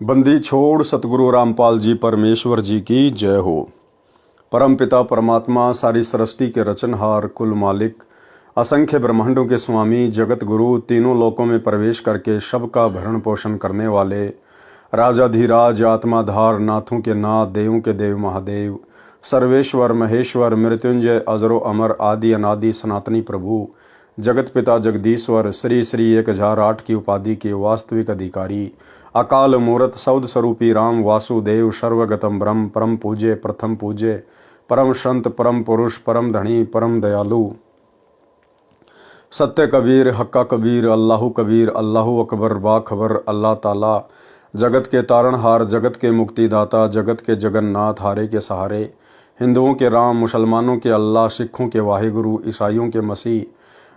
बंदी छोड़ सतगुरु रामपाल जी परमेश्वर जी की जय हो। परम पिता परमात्मा सारी सृष्टि के रचनहार कुल मालिक असंख्य ब्रह्मांडों के स्वामी जगत गुरु तीनों लोकों में प्रवेश करके सबका भरण पोषण करने वाले राजाधिराज आत्माधार नाथों के नाथ देवों के देव महादेव सर्वेश्वर महेश्वर मृत्युंजय अजरो अमर आदि अनादि सनातनी प्रभु जगत पिता जगदीश्वर श्री श्री 1008 की उपाधि के वास्तविक अधिकारी अकाल मूर्त सौद स्वरूपी राम वासुदेव सर्वगतम ब्रह्म परम पूज्य प्रथम पूज्य परम संत परम पुरुष परम धनी परम दयालु सत्य कबीर हक्का कबीर अल्लाहु कबीर अल्लाहु अकबर बाखबर अल्लाह ताला जगत के तारणहार जगत के मुक्तिदाता जगत के जगन्नाथ हारे के सहारे हिंदुओं के राम मुसलमानों के अल्लाह सिखों के वाहिगुरु ईसाइयों के मसीह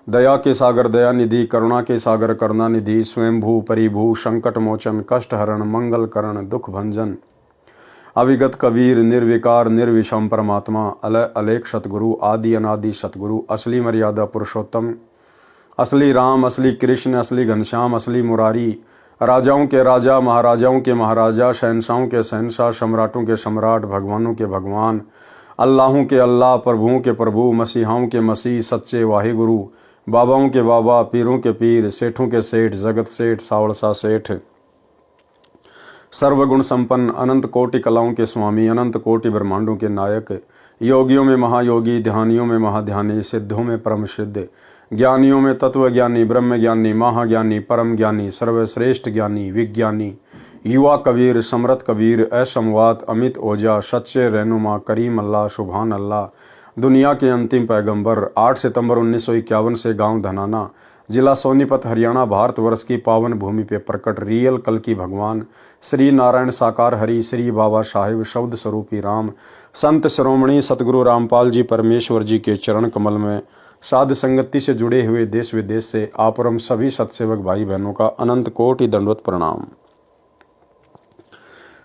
दया के सागर दया निधि करुणा के सागर करुणा निधि स्वयंभू परिभू संकट मोचन कष्ट हरण मंगल करण दुख भंजन अविगत कबीर निर्विकार निर्विषम परमात्मा अलय अलेख सतगुरु आदि अनादि सतगुरु असली मर्यादा पुरुषोत्तम असली राम असली कृष्ण असली घनश्याम असली मुरारी राजाओं के राजा महाराजाओं के महाराजा शहनशाहों के शहनशाह सम्राटों के सम्राट भगवानों के भगवान अल्लाहों के अल्लाह प्रभुओं के प्रभु मसीहाओं के मसीह सच्चे वाहिगुरु बाबाओं के बाबा पीरों के पीर सेठों के सेठ जगत सेठ सावड़सा सेठ सर्वगुण संपन्न अनंत कोटि कलाओं के स्वामी अनंत कोटि ब्रह्मांडों के नायक योगियों में महायोगी ध्यानियों में महाध्यानी सिद्धों में परम सिद्ध ज्ञानियों में तत्व ज्ञानी ब्रह्म ज्ञानी महाज्ञानी परम ज्ञानी सर्वश्रेष्ठ ज्ञानी विज्ञानी युवा कबीर समरथ कबीर असमवात अमित ओझा सच्चे रहनुमा करीम अल्लाह सुभान अल्लाह दुनिया के अंतिम पैगंबर 8 सितंबर 1951 से गांव धनाना जिला सोनीपत हरियाणा भारतवर्ष की पावन भूमि पे प्रकट रियल कल की भगवान श्री नारायण साकार हरि श्री बाबा साहिब शब्द स्वरूपी राम संत श्रोमणी सतगुरु रामपाल जी परमेश्वर जी के चरण कमल में साध संगति से जुड़े हुए देश विदेश से आपरम सभी सत्सेवक भाई बहनों का अनंत कोटि दंडवत प्रणाम।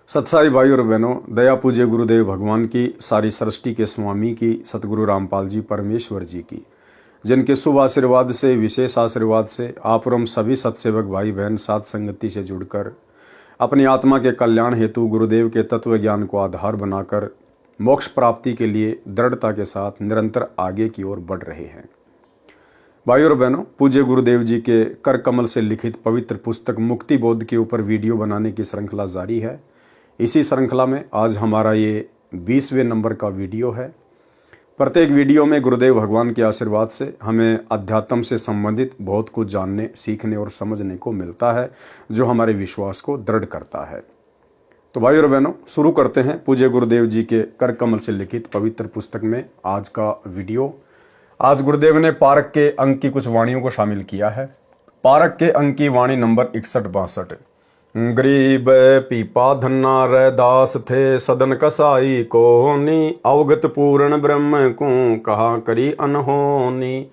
सत्साई भाई और बहनों, दया पूज्य गुरुदेव भगवान की सारी सृष्टि के स्वामी की सतगुरु रामपाल जी परमेश्वर जी की जिनके शुभ आशीर्वाद से विशेष आशीर्वाद से आपरम सभी सत्सेवक भाई बहन साध संगति से जुड़कर अपनी आत्मा के कल्याण हेतु गुरुदेव के तत्व ज्ञान को आधार बनाकर मोक्ष प्राप्ति के लिए दृढ़ता के साथ निरंतर आगे की ओर बढ़ रहे हैं। भाई और बहनों, पूज्य गुरुदेव जी के कर कमल से लिखित पवित्र पुस्तक मुक्ति बोध के ऊपर वीडियो बनाने की श्रृंखला जारी है। इसी श्रृंखला में आज हमारा ये 20वें नंबर का वीडियो है। प्रत्येक वीडियो में गुरुदेव भगवान के आशीर्वाद से हमें अध्यात्म से संबंधित बहुत कुछ जानने सीखने और समझने को मिलता है जो हमारे विश्वास को दृढ़ करता है। तो भाई और बहनों, शुरू करते हैं पूज्य गुरुदेव जी के कर कमल से लिखित पवित्र पुस्तक में आज का वीडियो। आज गुरुदेव ने पारक के अंक की कुछ वाणियों को शामिल किया है। पारक के अंक की वाणी नंबर 61-62। गरीब पीपा धन्ना रैदास थे सदन कसाई कोनी अवगत पूर्ण ब्रह्म को कहा करी अनहोनी।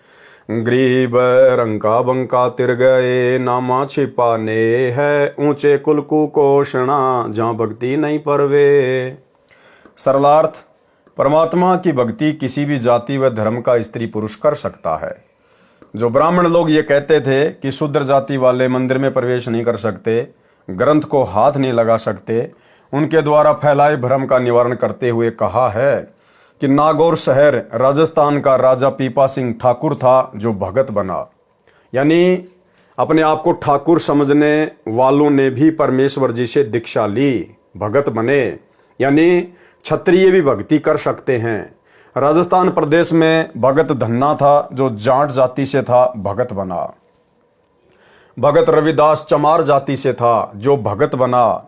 गरीब रंका बंका तिर गए नामा छिपाने है ऊंचे कुल कुपोषणा जहाँ भक्ति नहीं परवे। सरलार्थ, परमात्मा की भक्ति किसी भी जाति व धर्म का स्त्री पुरुष कर सकता है। जो ब्राह्मण लोग ये कहते थे कि शूद्र जाति वाले मंदिर में प्रवेश नहीं कर सकते, ग्रंथ को हाथ नहीं लगा सकते, उनके द्वारा फैलाए भ्रम का निवारण करते हुए कहा है कि नागौर शहर राजस्थान का राजा पीपा सिंह ठाकुर था जो भगत बना। यानी अपने आप को ठाकुर समझने वालों ने भी परमेश्वर जी से दीक्षा ली, भगत बने। यानी क्षत्रिय भी भक्ति कर सकते हैं। राजस्थान प्रदेश में भगत धन्ना था जो जाट जाति से था, भगत बना। भगत रविदास चमार जाति से था जो भगत बना।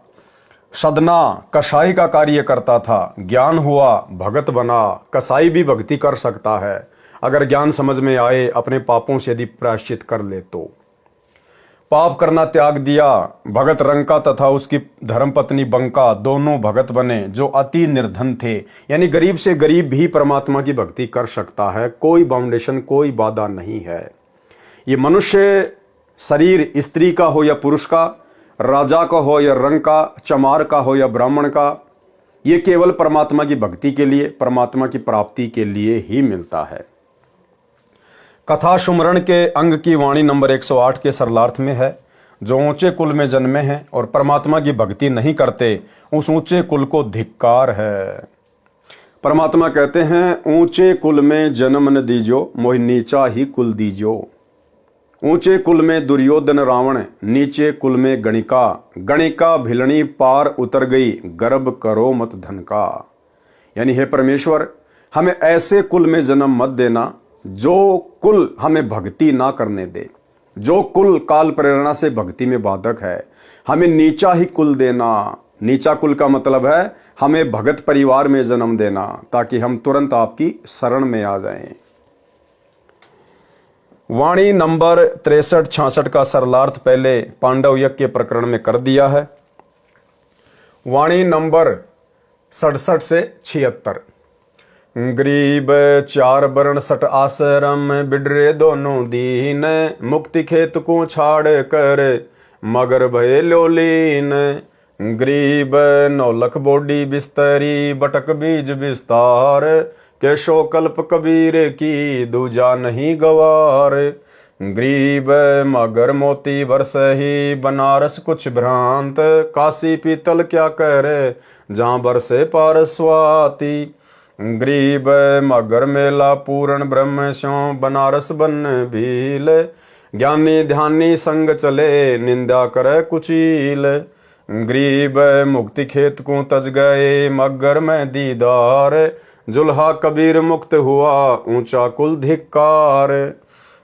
सदना कसाई का कार्य करता था, ज्ञान हुआ, भगत बना। कसाई भी भक्ति कर सकता है अगर ज्ञान समझ में आए, अपने पापों से यदि प्रायश्चित कर ले तो। पाप करना त्याग दिया। भगत रंका तथा उसकी धर्मपत्नी बंका दोनों भगत बने जो अति निर्धन थे। यानी गरीब से गरीब भी परमात्मा की भक्ति कर सकता है, कोई बाउंडेशन कोई बाधा नहीं है। ये मनुष्य शरीर स्त्री का हो या पुरुष का, राजा का हो या रंग का, चमार का हो या ब्राह्मण का, ये केवल परमात्मा की भक्ति के लिए, परमात्मा की प्राप्ति के लिए ही मिलता है। कथा सुमरण के अंग की वाणी नंबर 108 के सरलार्थ में है। जो ऊंचे कुल में जन्मे हैं और परमात्मा की भक्ति नहीं करते, उस ऊंचे कुल को धिक्कार है। परमात्मा कहते हैं, ऊंचे कुल में जन्म न दीजो, मोहि नीचा ही कुल दीजो। ऊंचे कुल में दुर्योधन रावण, नीचे कुल में गणिका। गणिका भिलनी पार उतर गई, गर्भ करो मत धन का। यानी हे परमेश्वर, हमें ऐसे कुल में जन्म मत देना जो कुल हमें भक्ति ना करने दे, जो कुल काल प्रेरणा से भक्ति में बाधक है। हमें नीचा ही कुल देना। नीचा कुल का मतलब है हमें भगत परिवार में जन्म देना, ताकि हम तुरंत आपकी शरण में आ जाएं। वाणी नंबर 63-66 का सरलार्थ पहले पांडव यज्ञ के प्रकरण में कर दिया है। वाणी नंबर 67 से 76। गरीब चार वर्ण सट आश्रम, बिडरे दोनों दीन। मुक्ति खेत को छाड़ कर, मगर भय लोलीन। गरीब नौलख बोडी बिस्तरी, बटक बीज विस्तार। केशो कल्प कबीर की, दूजा नहीं गवार। गरीब मगर मोती बरस ही, बनारस कुछ भ्रांत। काशी पीतल क्या करे, जहाँ बरसे पारस स्वाति। गरीब मगर मेला पूर्ण ब्रह्म स्यों, बनारस बन भील। ज्ञानी ध्यानी संग चले, निंदा करे कुचील। गरीब मुक्ति खेत को तज गए, मगर में दीदार। जुल्हा कबीर मुक्त हुआ, ऊंचा कुल धिक्कार।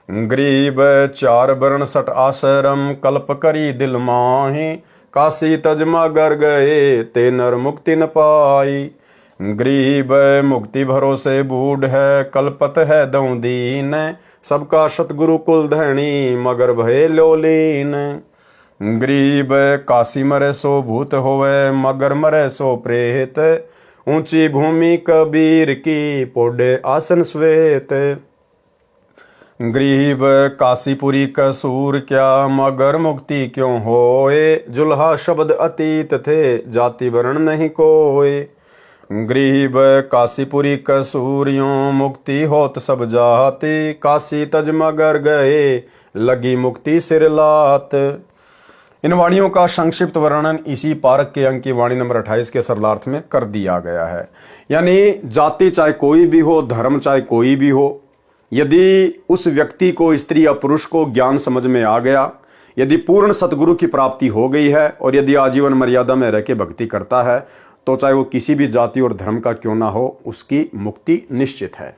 गरीब चार वर्ण सट आश्रम, कल्प करी दिल माही। काशी तज मगर गए, ते नर मुक्ति न पाई। गरीब मुक्ति भरोसे बूढ़ है, कल्पत है दऊ दीन। सबका सतगुरु कुल धनी, मगर भय लोलीन। गरीब काशी मरे सो भूत होवे, मगर मरे सो प्रेत। ऊंची भूमि कबीर की, पोडे आसन श्वेत। गरीब काशीपुरी कसूर क्या, मगर मुक्ति क्यों होए। जुल्हा शब्द अतीत थे, जाति वर्ण नहीं कोय। गरीब काशीपुरी कसूरियों, मुक्ति होत सब जाति। काशी तज मगर गए, लगी मुक्ति सिर लात। इन वाणियों का संक्षिप्त वर्णन इसी पारक के अंक की वाणी नंबर 28 के सरलार्थ में कर दिया गया है। यानी जाति चाहे कोई भी हो, धर्म चाहे कोई भी हो, यदि उस व्यक्ति को, स्त्री या पुरुष को ज्ञान समझ में आ गया, यदि पूर्ण सतगुरु की प्राप्ति हो गई है और यदि आजीवन मर्यादा में रह के भक्ति करता है, तो चाहे वो किसी भी जाति और धर्म का क्यों ना हो, उसकी मुक्ति निश्चित है।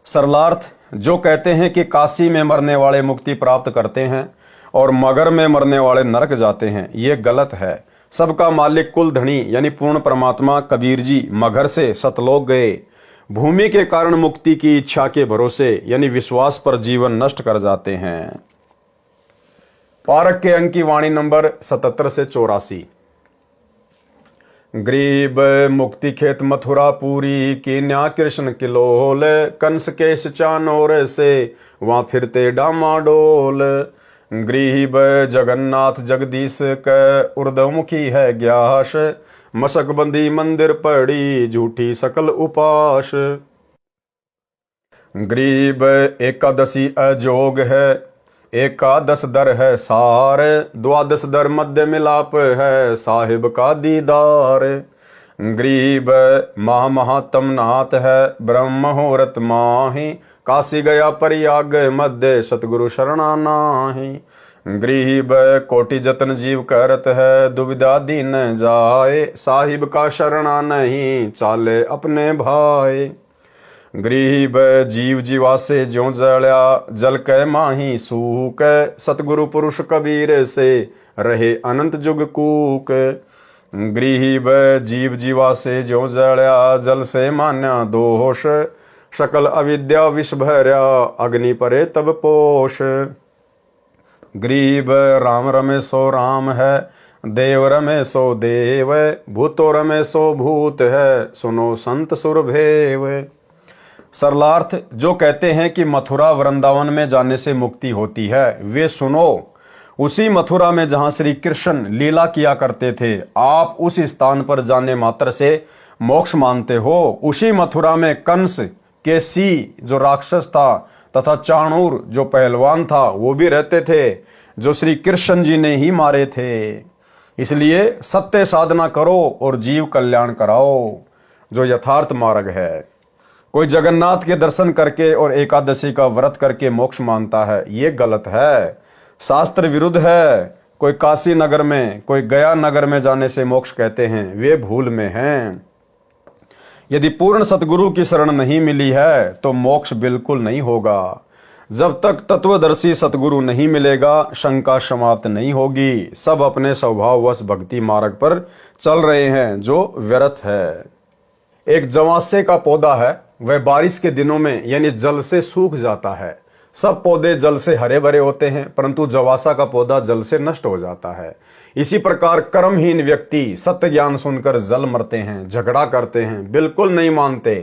सरलार्थ जो कहते हैं कि काशी में मरने वाले मुक्ति प्राप्त करते हैं और मगर में मरने वाले नरक जाते हैं, ये गलत है। सबका मालिक कुल धनी यानी पूर्ण परमात्मा कबीर जी मगर से सतलोक गए। भूमि के कारण मुक्ति की इच्छा के भरोसे यानी विश्वास पर जीवन नष्ट कर जाते हैं। पारक के अंक की वाणी नंबर 77 से 84। गरीब मुक्ति खेत मथुरा पूरी, कीन्या कृष्ण किलोल। कंस केश चानोर से, वहां फिरते डामाडोल। गरीब जगन्नाथ जगदीश क, उर्दमुखी है ग्यास। मशकबंदी मंदिर पड़ी, झूठी सकल उपास। गरीब एकादशी अजोग है, एकादश दर है सार। द्वादश दर मध्य मिलाप है, साहिब का दीदार। गरीब महामहात्म नाथ है, ब्रह्म मुहूर्त माही। काशी गया प्रयाग मध्य, सतगुरु शरणा नाही। गरीब कोटि जतन जीव करत है, दुविधा दीन जाए। साहिब का शरणा नहीं, चाले अपने भाई। गरीब जीव जीवा से ज्यों जड़या, जल कै माही सूक। सतगुरु पुरुष कबीर से, रहे अनंत जुग कूक। गरीब जीव जीवा से ज्यों जड़या, जल से मान्या दोष। सकल अविद्या विष भर्या, अग्नि परे तब पोष। गरीब राम रमे सो राम है, देव रमे सो देव। भूतो रमे सो भूत है, सुनो संत सुरभेव। सरलार्थ जो कहते हैं कि मथुरा वृंदावन में जाने से मुक्ति होती है, वे सुनो। उसी मथुरा में जहां श्री कृष्ण लीला किया करते थे, आप उस स्थान पर जाने मात्र से मोक्ष मानते हो। उसी मथुरा में कंस, केसी जो राक्षस था तथा चाणूर जो पहलवान था, वो भी रहते थे। जो श्री कृष्ण जी ने ही मारे थे। इसलिए सत्य साधना करो और जीव कल्याण कराओ, जो यथार्थ मार्ग है। कोई जगन्नाथ के दर्शन करके और एकादशी का व्रत करके मोक्ष मानता है, ये गलत है, शास्त्र विरुद्ध है। कोई काशी नगर में, कोई गया नगर में जाने से मोक्ष कहते हैं, वे भूल में हैं। यदि पूर्ण सतगुरु की शरण नहीं मिली है तो मोक्ष बिल्कुल नहीं होगा। जब तक तत्वदर्शी सतगुरु नहीं मिलेगा, शंका समाप्त नहीं होगी। सब अपने स्वभाववश भक्ति मार्ग पर चल रहे हैं, जो व्यर्थ है। एक जवासे का पौधा है, वह बारिश के दिनों में यानी जल से सूख जाता है। सब पौधे जल से हरे भरे होते हैं, परंतु जवासा का पौधा जल से नष्ट हो जाता है। इसी प्रकार कर्महीन व्यक्ति सत्य ज्ञान सुनकर जल मरते हैं, झगड़ा करते हैं, बिल्कुल नहीं मानते।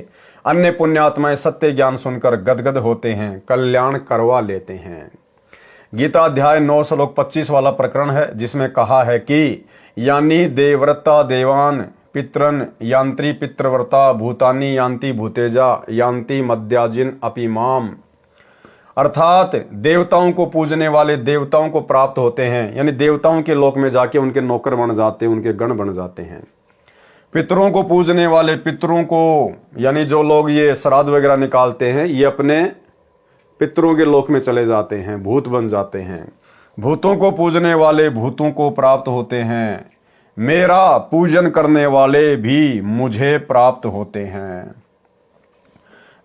अन्य पुण्यात्माएं सत्य ज्ञान सुनकर गदगद होते हैं, कल्याण करवा लेते हैं। गीता अध्याय 9 श्लोक 25 वाला प्रकरण है, जिसमें कहा है कि यानी देवव्रता देवान पितरन यांत्री पितृव्रता भूतानी यांति भूतेजा यांति मद्याजिन अपिमाम। अर्थात देवताओं को पूजने वाले देवताओं को प्राप्त होते हैं, यानी देवताओं के लोक में जाके उनके नौकर बन जाते हैं, उनके गण बन जाते हैं। पितरों को पूजने वाले पितरों को, यानी जो लोग ये श्राद्ध वगैरह निकालते हैं, ये अपने पितरों के लोक में चले जाते हैं, भूत बन जाते हैं। भूतों को पूजने वाले भूतों को प्राप्त होते हैं। मेरा पूजन करने वाले भी मुझे प्राप्त होते हैं।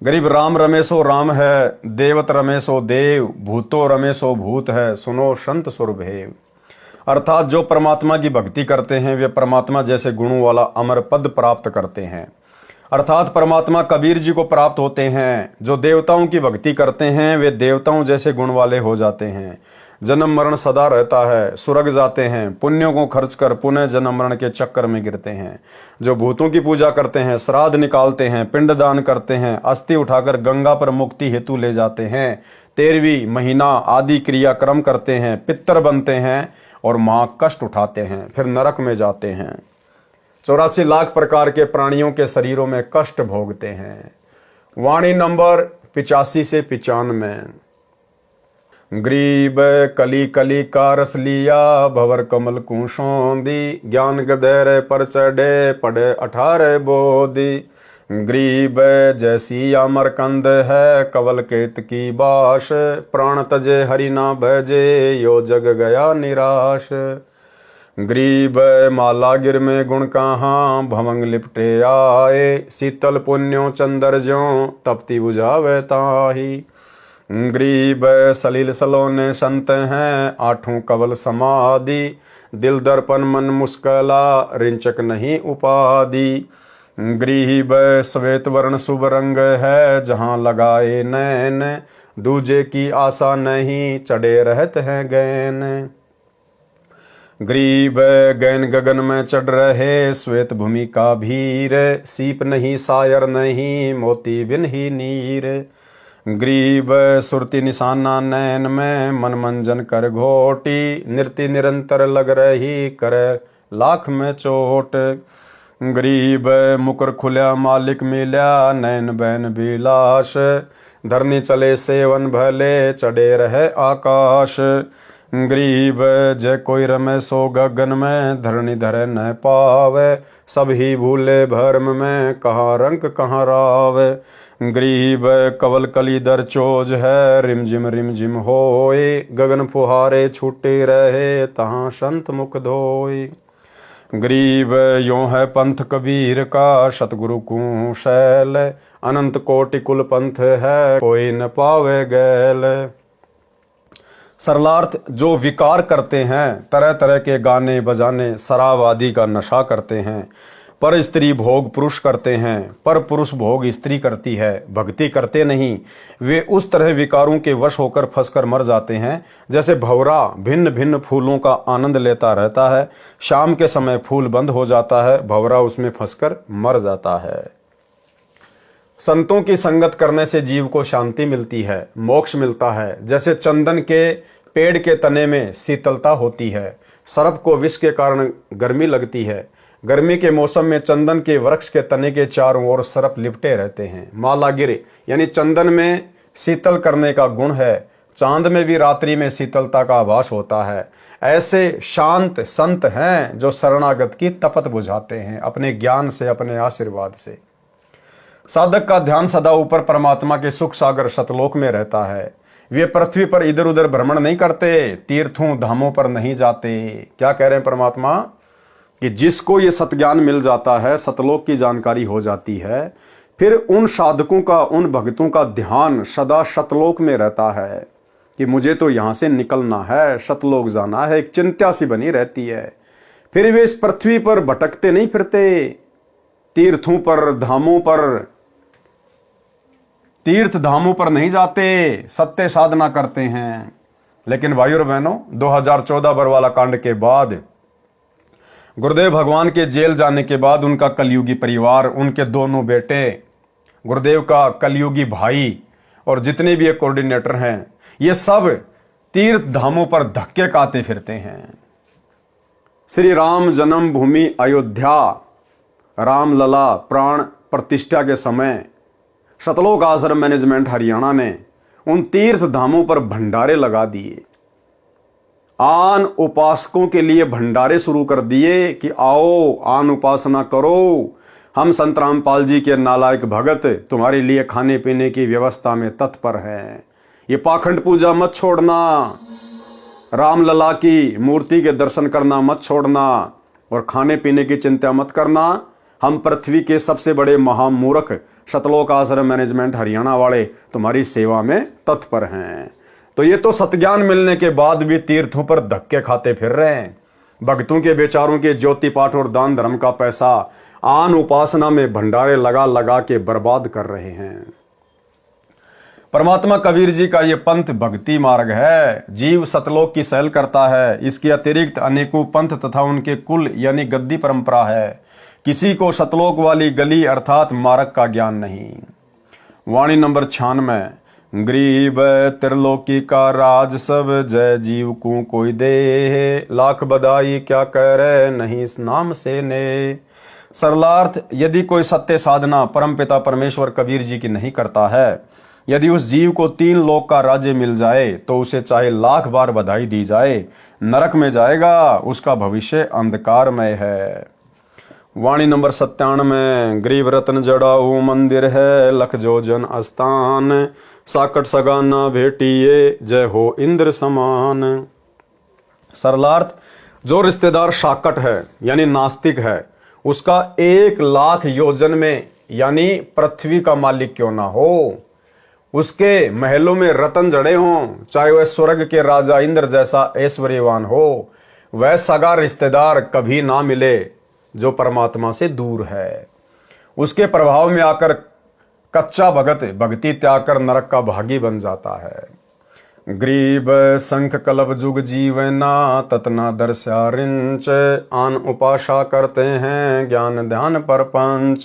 गरीब राम रमेशो राम है, देवत रमेशो देव, भूतो रमेशो भूत है, सुनो संत सुरभेव। अर्थात जो परमात्मा की भक्ति करते हैं वे परमात्मा जैसे गुणों वाला अमर पद प्राप्त करते हैं। अर्थात परमात्मा कबीर जी को प्राप्त होते हैं। जो देवताओं की भक्ति करते हैं वे देवताओं जैसे गुण वाले हो जाते हैं। जन्म मरण सदा रहता है, स्वर्ग जाते हैं, पुण्यों को खर्च कर पुनः जन्म मरण के चक्कर में गिरते हैं। जो भूतों की पूजा करते हैं, श्राद्ध निकालते हैं, पिंडदान करते हैं, अस्थि उठाकर गंगा पर मुक्ति हेतु ले जाते हैं, 13वीं महीना आदि क्रियाक्रम करते हैं, पितर बनते हैं और महा कष्ट उठाते हैं, फिर नरक में जाते हैं। 84 लाख प्रकार के प्राणियों के शरीरों में कष्ट भोगते हैं। वाणी नंबर 85 से 95। ग्रीब कली कली का रस लिया, भवर कमल कुशोंदी, ज्ञान गधेर पर चढ़े पड़े 18 बोधी। ग्रीब जैसी अमरकंद है, कवल केत की बाश, प्राण तजे हरि ना भजे, यो जग गया निराश। ग्रीब माला गिर में गुण कहाँ, भवंग लिपटे आए, शीतल पुण्यों चंदर ज्यों, तपती बुझावे ताही। ग्रीब सलील सलोने संत हैं, 8 कवल समाधि, दिल दर्पण मन मुस्कला, रिंचक नहीं उपाधि। ग्रीब श्वेत वर्ण शुभ रंग है, जहाँ लगाए नैन, दूजे की आशा नहीं, चढ़े रहत हैं गैन। ग्रीब गैन गगन में चढ़ रहे, श्वेत भूमि का भीर, सीप नहीं सायर नहीं, मोती बिन ही नीर। ग्रीब सुरती निशाना नैन में, मन मंजन कर घोटी, नृत्य निरंतर लग रही, करे लाख में चोट। ग्रीब मुकर खुल्या मालिक मिल्या, नैन बैन बिलाश, धरनी चले सेवन भले, चढ़े रहे आकाश। ग्रीब जय कोई रमे सो गगन में, धरनी धरे न पावे, सब ही भूले भर्म में, कहाँ रंक कहाँ रावे। ग्रीब कवल कली दर चोज है, रिम जिम होए, गगन फुहारे छूटे रहे, तहाँ संत मुख धोए। ग्रीब यों है पंथ कबीर का, सतगुरु को शैल, अनंत कोटि कुल पंथ है, कोई न पावे गैल। सरलार्थ जो विकार करते हैं, तरह तरह के गाने बजाने, शराब आदि का नशा करते हैं, पर स्त्री भोग पुरुष करते हैं, पर पुरुष भोग स्त्री करती है, भक्ति करते नहीं, वे उस तरह विकारों के वश होकर फंसकर मर जाते हैं, जैसे भंवरा भिन्न भिन्न फूलों का आनंद लेता रहता है, शाम के समय फूल बंद हो जाता है, भंवरा उसमें फंसकर मर जाता है। संतों की संगत करने से जीव को शांति मिलती है, मोक्ष मिलता है। जैसे चंदन के पेड़ के तने में शीतलता होती है, सर्प को विष के कारण गर्मी लगती है, गर्मी के मौसम में चंदन के वृक्ष के तने के चारों ओर सर्प लिपटे रहते हैं। माला गिरे यानी चंदन में शीतल करने का गुण है, चांद में भी रात्रि में शीतलता का आभास होता है। ऐसे शांत संत हैं जो शरणागत की तपत बुझाते हैं अपने ज्ञान से, अपने आशीर्वाद से। साधक का ध्यान सदा ऊपर परमात्मा के सुख सागर सतलोक में रहता है। वे पृथ्वी पर इधर उधर भ्रमण नहीं करते, तीर्थों धामों पर नहीं जाते। क्या कह रहे हैं परमात्मा कि जिसको ये सतज्ञान मिल जाता है, सतलोक की जानकारी हो जाती है, फिर उन साधकों का, उन भक्तों का ध्यान सदा सतलोक में रहता है कि मुझे तो यहां से निकलना है, सतलोक जाना है। एक चिंता सी बनी रहती है। फिर वे इस पृथ्वी पर भटकते नहीं फिरते, तीर्थों पर, धामों पर, तीर्थ धामों पर नहीं जाते, सत्य साधना करते हैं। लेकिन भाइयों और बहनों, 2014 बरवाला कांड के बाद, गुरुदेव भगवान के जेल जाने के बाद उनका कलयुगी परिवार, उनके दोनों बेटे, गुरुदेव का कलयुगी भाई और जितने भी कोऑर्डिनेटर हैं, ये सब तीर्थ धामों पर धक्के खाते फिरते हैं। श्री राम जन्मभूमि अयोध्या, रामलला प्राण प्रतिष्ठा के समय सतलोक आश्रम मैनेजमेंट हरियाणा ने उन तीर्थ धामों पर भंडारे लगा दिए। आन उपासकों के लिए भंडारे शुरू कर दिए कि आओ आन उपासना करो, हम संत रामपाल जी के नालायक भगत तुम्हारे लिए खाने पीने की व्यवस्था में तत्पर हैं। ये पाखंड पूजा मत छोड़ना, रामलला की मूर्ति के दर्शन करना मत छोड़ना और खाने पीने की चिंता मत करना। हम पृथ्वी के सबसे बड़े महामूर्ख सतलोक आश्रम मैनेजमेंट हरियाणा वाले तुम्हारी सेवा में तत्पर हैं। तो ये तो सतज्ञान मिलने के बाद भी तीर्थों पर धक्के खाते फिर रहे हैं। भक्तों के बेचारों के ज्योति पाठ और दान धर्म का पैसा आन उपासना में भंडारे लगा लगा के बर्बाद कर रहे हैं। परमात्मा कबीर जी का ये पंथ भक्ति मार्ग है। जीव सतलोक की सैल करता है। इसके अतिरिक्त अनेकों पंथ तथा उनके कुल यानी गद्दी परंपरा है। किसी को सतलोक वाली गली अर्थात मार्ग का ज्ञान नहीं। वाणी नंबर 96। गरीब त्रिलोकी का राज सब, जय जीव को कोई दे, लाख बधाई क्या करे नहीं इस नाम से ने। सरलार्थ, यदि कोई सत्य साधना परमपिता परमेश्वर कबीर जी की नहीं करता है, यदि उस जीव को 3 लोक का राज्य मिल जाए तो उसे चाहे लाख बार बधाई दी जाए, नरक में जाएगा, उसका भविष्य अंधकारमय है। वाणी नंबर 97। गरीब रत्न जड़ाऊ मंदिर है, लख जो जन स्थान, साकट सगाना भेटिए, जय हो इंद्र समान। सरलार्थ, जो रिश्तेदार साकट है यानी नास्तिक है, उसका 1 लाख योजन में यानी पृथ्वी का मालिक क्यों ना हो, उसके महलों में रतन जड़े हों, चाहे वह स्वर्ग के राजा इंद्र जैसा ऐश्वर्यवान हो, वह सगा रिश्तेदार कभी ना मिले जो परमात्मा से दूर है। उसके प्रभाव में आकर कच्चा भगत भक्ति त्याग कर नरक का भागी बन जाता है। गरीब संख कल्प जुग जीवना, ततना दर्शा रिंच, आन उपासा करते हैं ज्ञान ध्यान पर पंच।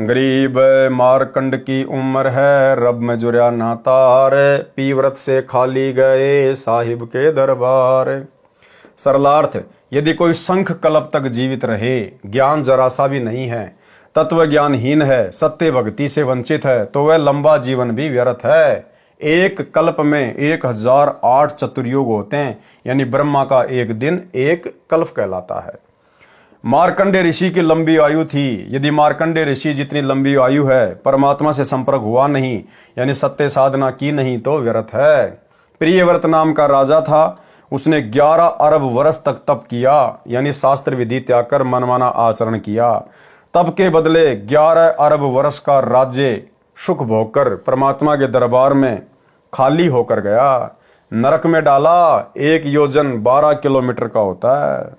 गरीब मारकंड की उम्र है, रब में जुर्या नातार, पीव्रत से खाली गए साहिब के दरबार। सरलार्थ, यदि कोई संख कल्प तक जीवित रहे, ज्ञान जरा सा भी नहीं है, तत्व ज्ञानहीन है, सत्य भक्ति से वंचित है, तो वह लंबा जीवन भी व्यर्थ है। एक कल्प में 1008 चतुर्युग होते हैं, यानी ब्रह्मा का एक दिन एक कल्प कहलाता है। मार्कंडे ऋषि की लंबी आयु थी। यदि मार्कंडे ऋषि जितनी लंबी आयु है, परमात्मा से संपर्क हुआ नहीं यानी सत्य साधना की नहीं तो व्यर्थ है। प्रियव्रत नाम का राजा था, उसने 11 अरब वर्ष तक तप किया यानी शास्त्र विधि त्याग कर मनमाना आचरण किया। तप के बदले 11 अरब वर्ष का राज्य सुख भोगकर परमात्मा के दरबार में खाली होकर गया, नरक में डाला। 1 योजन 12 किलोमीटर का होता है।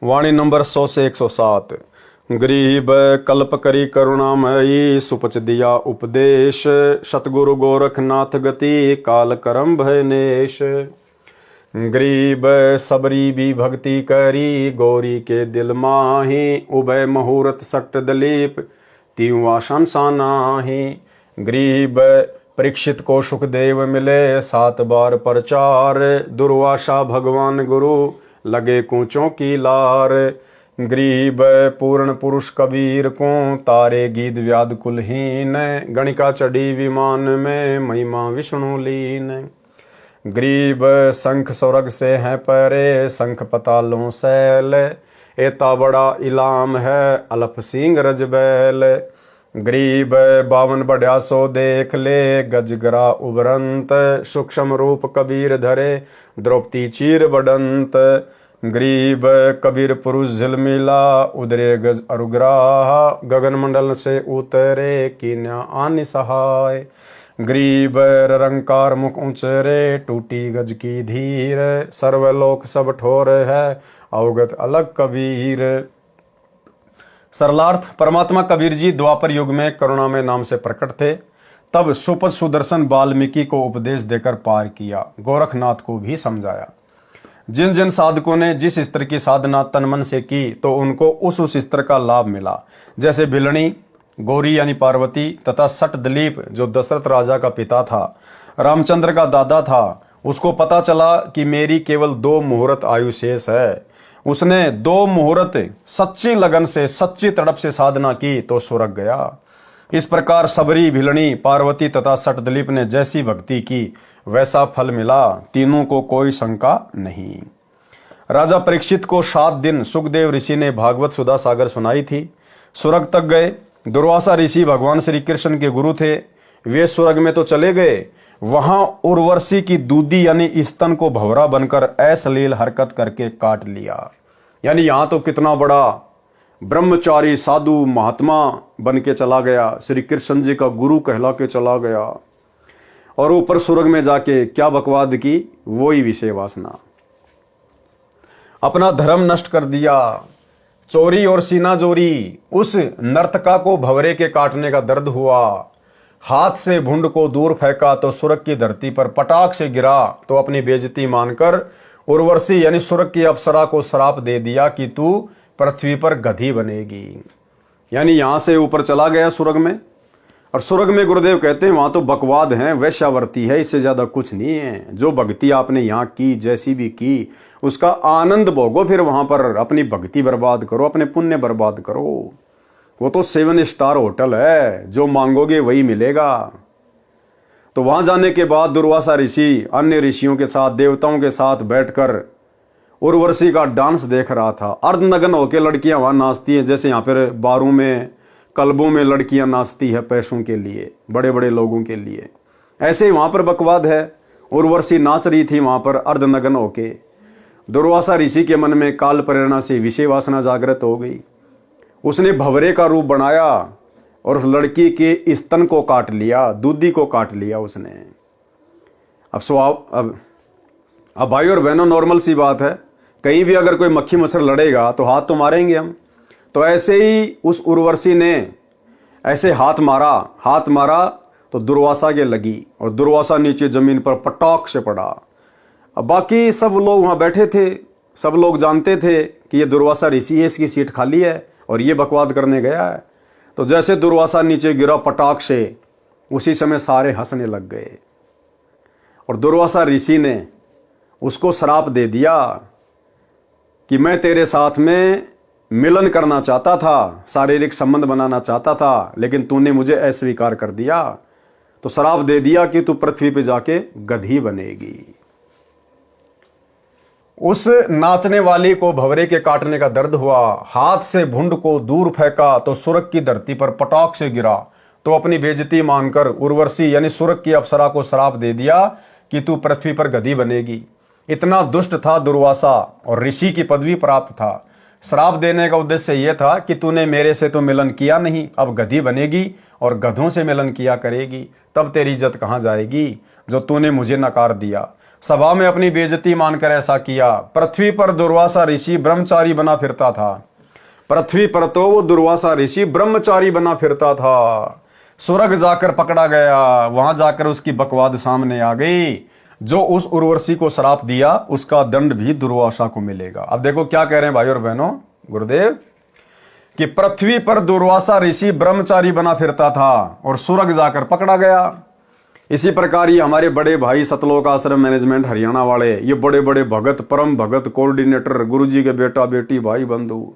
वाणी नंबर 100 से 107। गरीब कल्प करी करुणामयी, सुपच दिया उपदेश, सतगुरु गोरखनाथ गति, काल करम भयनेश। गरीब सबरी भी भक्ति करी, गौरी के दिल माही, उभय मुहूर्त सक्त दलीप, तीवा संसानाही। गरीब परीक्षित को सुखदेव मिले, 7 बार प्रचार, दुर्वासा भगवान गुरु, लगे कूचों की लार। गरीब पूर्ण पुरुष कबीर को, तारे गीत व्याध कुलहीन, गणिका चढ़ी विमान में, महिमा विष्णु लीन। गरीब शंख स्वर्ग से है परे, शंख पतालों सैल, एता बड़ा इलाम है अलफ सिंह रजबैल। गरीब बावन बढ़िया सो देख ले, गजगरा उबरंत, सूक्ष्म रूप कबीर धरे, द्रौपदी चीर बडंत। गरीब कबीर पुरुष झिलमिला, उदरे गज अरुग्राह, गगन मंडल से उतरे, कीन्या आनि सहाय। गरीब रंकार मुख ऊंचरे, टूटी गज की धीर, सर्वलोक सब ठोर है, अवगत अलग कबीर। सरलार्थ, परमात्मा कबीर जी द्वापर युग में करुणामय नाम से प्रकट थे। तब सुपथ सुदर्शन वाल्मीकि को उपदेश देकर पार किया, गोरखनाथ को भी समझाया। जिन जिन साधकों ने जिस स्तर की साधना तन मन से की तो उनको उस स्तर का लाभ मिला। जैसे भिलनी, गौरी यानी पार्वती तथा सट दिलीप जो दशरथ राजा का पिता था, रामचंद्र का दादा था, उसको पता चला कि मेरी केवल 2 मुहूर्त आयु शेष है। उसने 2 मुहूर्त सच्ची लगन से, सच्ची तड़प से साधना की तो स्वर्ग गया। इस प्रकार सबरी, भिलनी, पार्वती तथा सट दिलीप ने जैसी भक्ति की वैसा फल मिला, तीनों को कोई शंका नहीं। राजा परीक्षित को 7 दिन सुखदेव ऋषि ने भागवत सुधा सागर सुनाई थी। स्वर्ग तक गए। दुर्वासा ऋषि भगवान श्री कृष्ण के गुरु थे। वे स्वर्ग में तो चले गए, वहां उर्वशी की दूधी यानी स्तन को भंवरा बनकर अश्लील हरकत करके काट लिया। यानी यहां तो कितना बड़ा ब्रह्मचारी साधु महात्मा बन के चला गया, श्री कृष्ण जी का गुरु कहला के चला गया, और ऊपर स्वर्ग में जाके क्या बकवाद की, वही विषय वासना। अपना धर्म नष्ट कर दिया, चोरी और सीना जोरी। उस नर्तका को भंवरे के काटने का दर्द हुआ, हाथ से भुंड को दूर फेंका तो स्वर्ग की धरती पर पटाख से गिरा, तो अपनी बेइज्जती मानकर उर्वशी यानी स्वर्ग की अप्सरा को श्राप दे दिया कि तू पृथ्वी पर गधी बनेगी। यानी यहां से ऊपर चला गया स्वर्ग में। और स्वर्ग में गुरुदेव कहते हैं वहां तो बकवाद है, वैश्यावर्ती है, इससे ज्यादा कुछ नहीं है। जो भक्ति आपने यहाँ की, जैसी भी की, उसका आनंद भोगो, फिर वहां पर अपनी भक्ति बर्बाद करो, अपने पुण्य बर्बाद करो। वो तो 7 स्टार होटल है, जो मांगोगे वही मिलेगा। तो वहां जाने के बाद दुर्वासा ऋषि अन्य ऋषियों के साथ, देवताओं के साथ बैठकर उर्वशी का डांस देख रहा था। अर्धनग्न होकर लड़कियां वहां नाचती हैं, जैसे यहाँ पर बारों में, कल्बों में लड़कियां नाचती है पैसों के लिए, बड़े बड़े लोगों के लिए। ऐसे ही वहां पर बकवाद है। उर्वशी नाच रही थी वहां पर अर्धनग्न होके। दुर्वासा ऋषि के मन में काल प्रेरणा से विषय वासना जागृत हो गई। उसने भंवरे का रूप बनाया और उस लड़की के स्तन को काट लिया, दूधी को काट लिया उसने। अब भाई और बहनों, नॉर्मल सी बात है, कहीं भी अगर कोई मक्खी मच्छर लड़ेगा तो हाथ तो मारेंगे हम। तो ऐसे ही उस उर्वशी ने ऐसे हाथ मारा तो दुर्वासा के लगी और दुर्वासा नीचे जमीन पर पटाख से पड़ा। अब बाकी सब लोग वहां बैठे थे, सब लोग जानते थे कि ये दुर्वासा ऋषि है, इसकी सीट खाली है और ये बकवाद करने गया है। तो जैसे दुर्वासा नीचे गिरा पटाख से, उसी समय सारे हंसने लग गए। और दुर्वासा ऋषि ने उसको श्राप दे दिया कि मैं तेरे साथ में मिलन करना चाहता था, शारीरिक संबंध बनाना चाहता था, लेकिन तूने मुझे अस्वीकार कर दिया। तो श्राप दे दिया कि तू पृथ्वी पे जाके गधी बनेगी। उस नाचने वाली को भंवरे के काटने का दर्द हुआ, हाथ से भुंड को दूर फेंका तो स्वर्ग की धरती पर पटाख से गिरा। तो अपनी बेइज्जती मानकर उर्वशी यानी स्वर्ग की अप्सरा को श्राप दे दिया कि तू पृथ्वी पर गधी बनेगी। इतना दुष्ट था दुर्वासा और ऋषि की पदवी प्राप्त था। श्राप देने का उद्देश्य यह था कि तूने मेरे से तो मिलन किया नहीं, अब गधी बनेगी और गधों से मिलन किया करेगी, तब तेरी इज्जत कहां जाएगी जो तूने मुझे नकार दिया। सभा में अपनी बेइज्जती मानकर ऐसा किया। पृथ्वी पर दुर्वासा ऋषि ब्रह्मचारी बना फिरता था। पृथ्वी पर तो वो दुर्वासा ऋषि ब्रह्मचारी बना फिरता था। स्वर्ग जाकर पकड़ा गया, वहां जाकर उसकी बकवाद सामने आ गई। जो उस उर्वशी को श्राप दिया उसका दंड भी दुर्वासा को मिलेगा। अब देखो क्या कह रहे हैं भाई और बहनों गुरुदेव, कि पृथ्वी पर दुर्वासा ऋषि ब्रह्मचारी बना फिरता था और स्वर्ग जाकर पकड़ा गया। इसी प्रकार ये हमारे बड़े भाई सतलोक आश्रम मैनेजमेंट हरियाणा वाले, ये बड़े बड़े भगत, परम भगत, कोऑर्डिनेटर, गुरुजी के बेटा बेटी, भाई बंधु,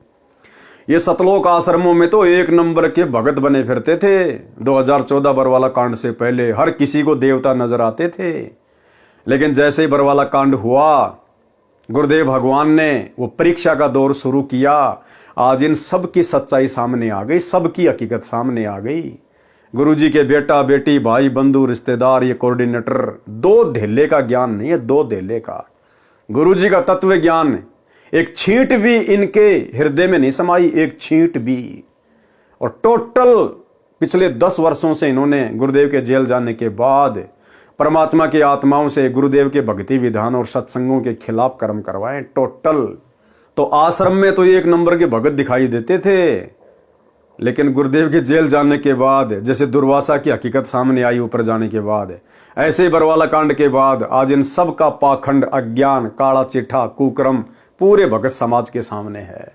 ये सतलोक आश्रमों में तो एक नंबर के भगत बने फिरते थे। 2014 बरवाला कांड से पहले हर किसी को देवता नजर आते थे, लेकिन जैसे ही बरवाला कांड हुआ, गुरुदेव भगवान ने वो परीक्षा का दौर शुरू किया। आज इन सब की सच्चाई सामने आ गई, सबकी हकीकत सामने आ गई। गुरुजी के बेटा बेटी भाई बंधु रिश्तेदार ये कोऑर्डिनेटर, दो धेले का ज्ञान नहीं है, दो धेले का गुरुजी का तत्व ज्ञान एक छींट भी इनके हृदय में नहीं समाई, एक छींट भी। और टोटल पिछले 10 वर्षों से इन्होंने गुरुदेव के जेल जाने के बाद परमात्मा की आत्माओं से गुरुदेव के भक्ति विधान और सत्संगों के खिलाफ कर्म करवाए। टोटल तो आश्रम में तो एक नंबर के भगत दिखाई देते थे, लेकिन गुरुदेव के जेल जाने के बाद, जैसे दुर्वासा की हकीकत सामने आई ऊपर जाने के बाद, ऐसे ही बरवाला कांड के बाद आज इन सब का पाखंड, अज्ञान, काला चिट्ठा, कुकर्म पूरे भगत समाज के सामने है।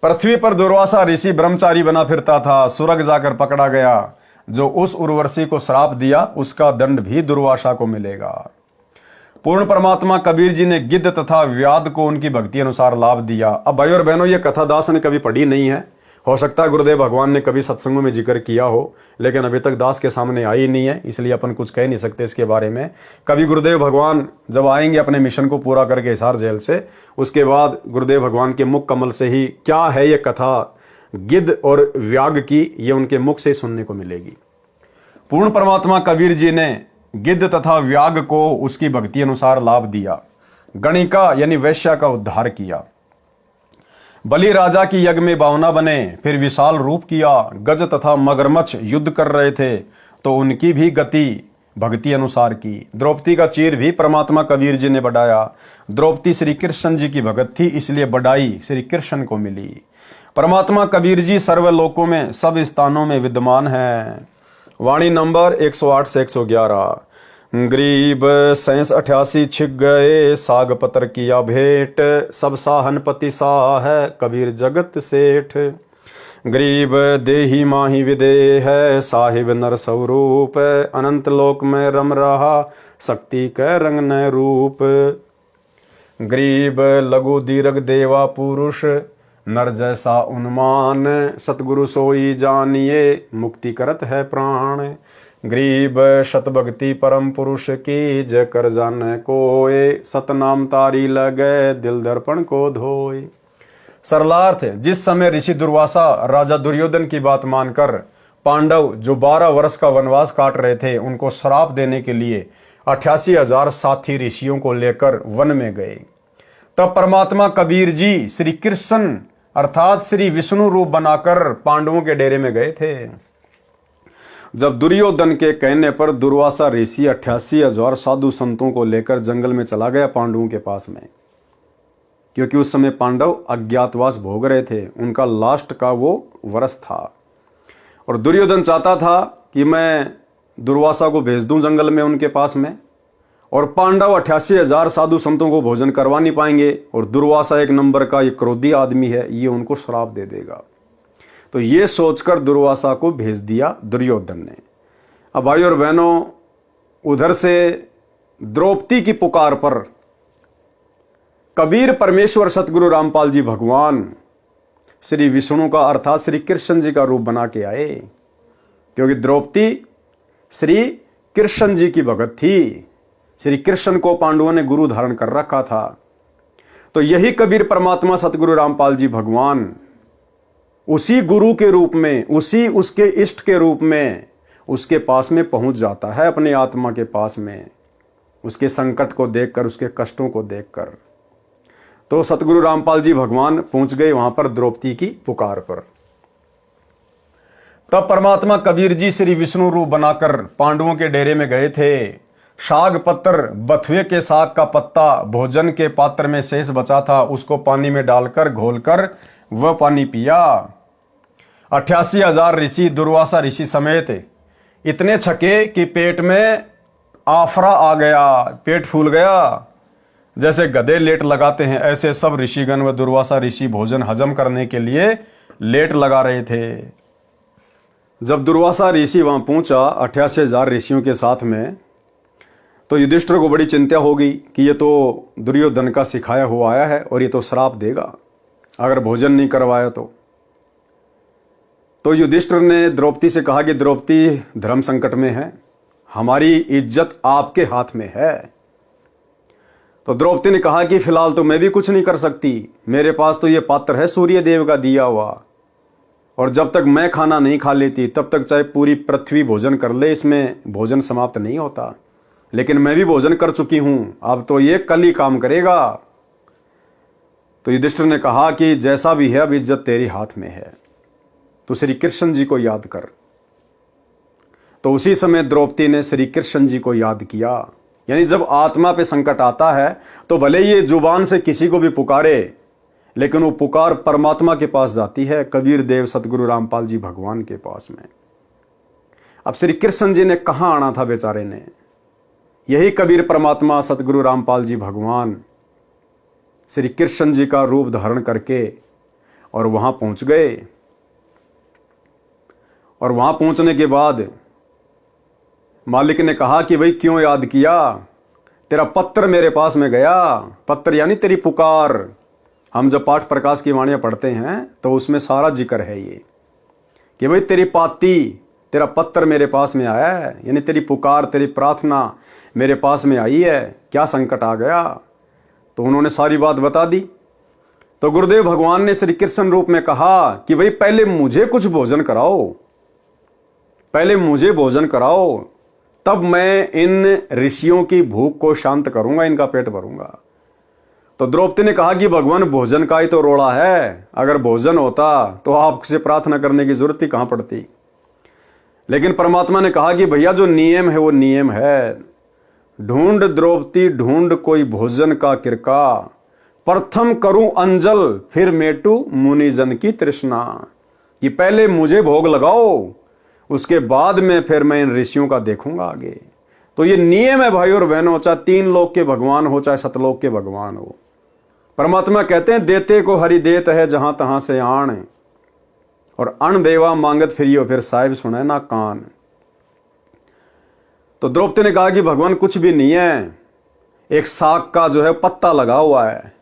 पृथ्वी पर दुर्वासा ऋषि ब्रह्मचारी बना फिरता था, स्वर्ग जाकर पकड़ा गया। जो उस उर्वशी को श्राप दिया उसका दंड भी दुर्वासा को मिलेगा। पूर्ण परमात्मा कबीर जी ने गिद्ध तथा व्याध को उनकी भक्ति अनुसार लाभ दिया। अब भाई और बहनों, ये कथा दास ने कभी पढ़ी नहीं है, हो सकता है गुरुदेव भगवान ने कभी सत्संगों में जिक्र किया हो, लेकिन अभी तक दास के सामने आई नहीं है, इसलिए अपन कुछ कह नहीं सकते इसके बारे में। कभी गुरुदेव भगवान जब आएंगे अपने मिशन को पूरा करके हिसार जेल से, उसके बाद गुरुदेव भगवान के मुख कमल से ही क्या है ये कथा गिद्ध और व्याग की, ये उनके मुख से सुनने को मिलेगी। पूर्ण परमात्मा कबीर जी ने गिद्ध तथा व्याग को उसकी भक्ति अनुसार लाभ दिया, गणिका यानी वैश्या का उद्धार किया। बलि राजा की यज्ञ में बावना बने, फिर विशाल रूप किया। गज तथा मगरमच्छ युद्ध कर रहे थे तो उनकी भी गति भक्ति अनुसार की। द्रौपदी का चीर भी परमात्मा कबीर जी ने बढ़ाया। द्रौपदी श्री कृष्ण जी की भगत थी, इसलिए बढ़ाई श्री कृष्ण को मिली। परमात्मा कबीर जी सर्वलोकों में सब स्थानों में विद्यमान है। वाणी नंबर 108 से 111। गरीब 87 छिक गए, साग पत्र किया भेंट, सब साहनपति साह है कबीर जगत सेठ। गरीब देही माही विदेह है, साहिब नर स्वरूप, अनंत लोक में रम रहा शक्ति कै रंग न रूप। गरीब लघु दीर्घ देवा पुरुष, नर जैसा उन्मान, सतगुरु सोई जानिए मुक्ति करत है प्राण। गरीब शत भक्ति परम पुरुष की, जय कर जान कोय, सतनाम तारी लगे दिल दर्पण को धोए। सरलार्थ, जिस समय ऋषि दुर्वासा राजा दुर्योधन की बात मानकर पांडव जो 12 वर्ष का वनवास काट रहे थे उनको श्राप देने के लिए 88,000 साथी ऋषियों को लेकर वन में गए, तब परमात्मा कबीर जी श्री कृष्ण अर्थात श्री विष्णु रूप बनाकर पांडवों के डेरे में गए थे। जब दुर्योधन के कहने पर दुर्वासा ऋषि 88,000 साधु संतों को लेकर जंगल में चला गया पांडवों के पास में, क्योंकि उस समय पांडव अज्ञातवास भोग रहे थे, उनका लास्ट का वो वर्ष था। और दुर्योधन चाहता था कि मैं दुर्वासा को भेज दूं जंगल में उनके पास में, और पांडव 88,000 साधु संतों को भोजन करवा नहीं पाएंगे, और दुर्वासा एक नंबर का ये क्रोधी आदमी है, ये उनको श्राप दे देगा। तो ये सोचकर दुर्वासा को भेज दिया दुर्योधन ने। अब भाई और बहनों, उधर से द्रौपदी की पुकार पर कबीर परमेश्वर सतगुरु रामपाल जी भगवान श्री विष्णु का अर्थात श्री कृष्ण जी का रूप बना के आए, क्योंकि द्रौपदी श्री कृष्ण जी की भगत थी। श्री कृष्ण को पांडवों ने गुरु धारण कर रखा था। तो यही कबीर परमात्मा सतगुरु रामपाल जी भगवान उसी गुरु के रूप में, उसी उसके इष्ट के रूप में उसके पास में पहुंच जाता है, अपने आत्मा के पास में, उसके संकट को देखकर, उसके कष्टों को देखकर। तो सतगुरु रामपाल जी भगवान पहुंच गए वहां पर द्रौपदी की पुकार पर। तब परमात्मा कबीर जी श्री विष्णु रूप बनाकर पांडवों के डेरे में गए थे। शाग पत्र, बथुए के साग का पत्ता भोजन के पात्र में शेष बचा था, उसको पानी में डालकर घोलकर वह पानी पिया। 88,000 ऋषि दुर्वासा ऋषि समेत इतने छके कि पेट में आफरा आ गया, पेट फूल गया। जैसे गधे लेट लगाते हैं, ऐसे सब ऋषिगण व दुर्वासा ऋषि भोजन हजम करने के लिए लेट लगा रहे थे। जब दुर्वासा ऋषि वहां पहुंचा 88,000 ऋषियों के साथ में, तो युधिष्ठिर को बड़ी चिंता होगी कि ये तो दुर्योधन का सिखाया हुआ आया है और ये तो श्राप देगा। अगर भोजन नहीं करवाया तो युधिष्ठिर ने द्रौपदी से कहा कि द्रौपदी, धर्म संकट में है, हमारी इज्जत आपके हाथ में है। तो द्रौपदी ने कहा कि फिलहाल तो मैं भी कुछ नहीं कर सकती, मेरे पास तो ये पात्र है सूर्य देव का दिया हुआ, और जब तक मैं खाना नहीं खा लेती तब तक चाहे पूरी पृथ्वी भोजन कर ले, इसमें भोजन समाप्त नहीं होता। लेकिन मैं भी भोजन कर चुकी हूं, अब तो ये कल ही काम करेगा। तो युधिष्ठिर ने कहा कि जैसा भी है अब इज्जत तेरे हाथ में है, तो श्री कृष्ण जी को याद कर। तो उसी समय द्रौपदी ने श्री कृष्ण जी को याद किया। यानी जब आत्मा पे संकट आता है तो भले ये जुबान से किसी को भी पुकारे, लेकिन वो पुकार परमात्मा के पास जाती है, कबीर देव सतगुरु रामपाल जी भगवान के पास में। अब श्री कृष्ण जी ने कहां आना था बेचारे ने, यही कबीर परमात्मा सतगुरु रामपाल जी भगवान श्री कृष्ण जी का रूप धारण करके और वहां पहुंच गए। और वहां पहुंचने के बाद मालिक ने कहा कि भाई क्यों याद किया, तेरा पत्र मेरे पास में गया। पत्र यानी तेरी पुकार। हम जब पाठ प्रकाश की वाणियां पढ़ते हैं तो उसमें सारा जिक्र है ये कि भाई तेरी पाती, तेरा पत्र मेरे पास में आया है, यानी तेरी पुकार, तेरी प्रार्थना मेरे पास में आई है, क्या संकट आ गया। तो उन्होंने सारी बात बता दी। तो गुरुदेव भगवान ने श्री कृष्ण रूप में कहा कि भाई पहले मुझे कुछ भोजन कराओ, पहले मुझे भोजन कराओ, तब मैं इन ऋषियों की भूख को शांत करूंगा, इनका पेट भरूंगा। तो द्रौपदी ने कहा कि भगवान भोजन का ही तो रोड़ा है, अगर भोजन होता तो आपसे प्रार्थना करने की जरूरत ही कहां पड़ती। लेकिन परमात्मा ने कहा कि भैया जो नियम है वो नियम है। ढूंढ द्रौपदी ढूंढ कोई भोजन का किरका, प्रथम करूं अंजल फिर मेटू मुनिजन की तृष्णा। कि पहले मुझे भोग लगाओ, उसके बाद में फिर मैं इन ऋषियों का देखूंगा आगे। तो ये नियम है भाई और बहनों, चाहे तीन लोक के भगवान हो चाहे सतलोक के भगवान हो। परमात्मा कहते हैं देते को हरि देत है जहां तहां से आण, और अण देवा मांगत फिरियो फिर साहिब सुने ना कान। तो द्रौपदी ने कहा कि भगवान कुछ भी नहीं है, एक साग का जो है पत्ता लगा हुआ है।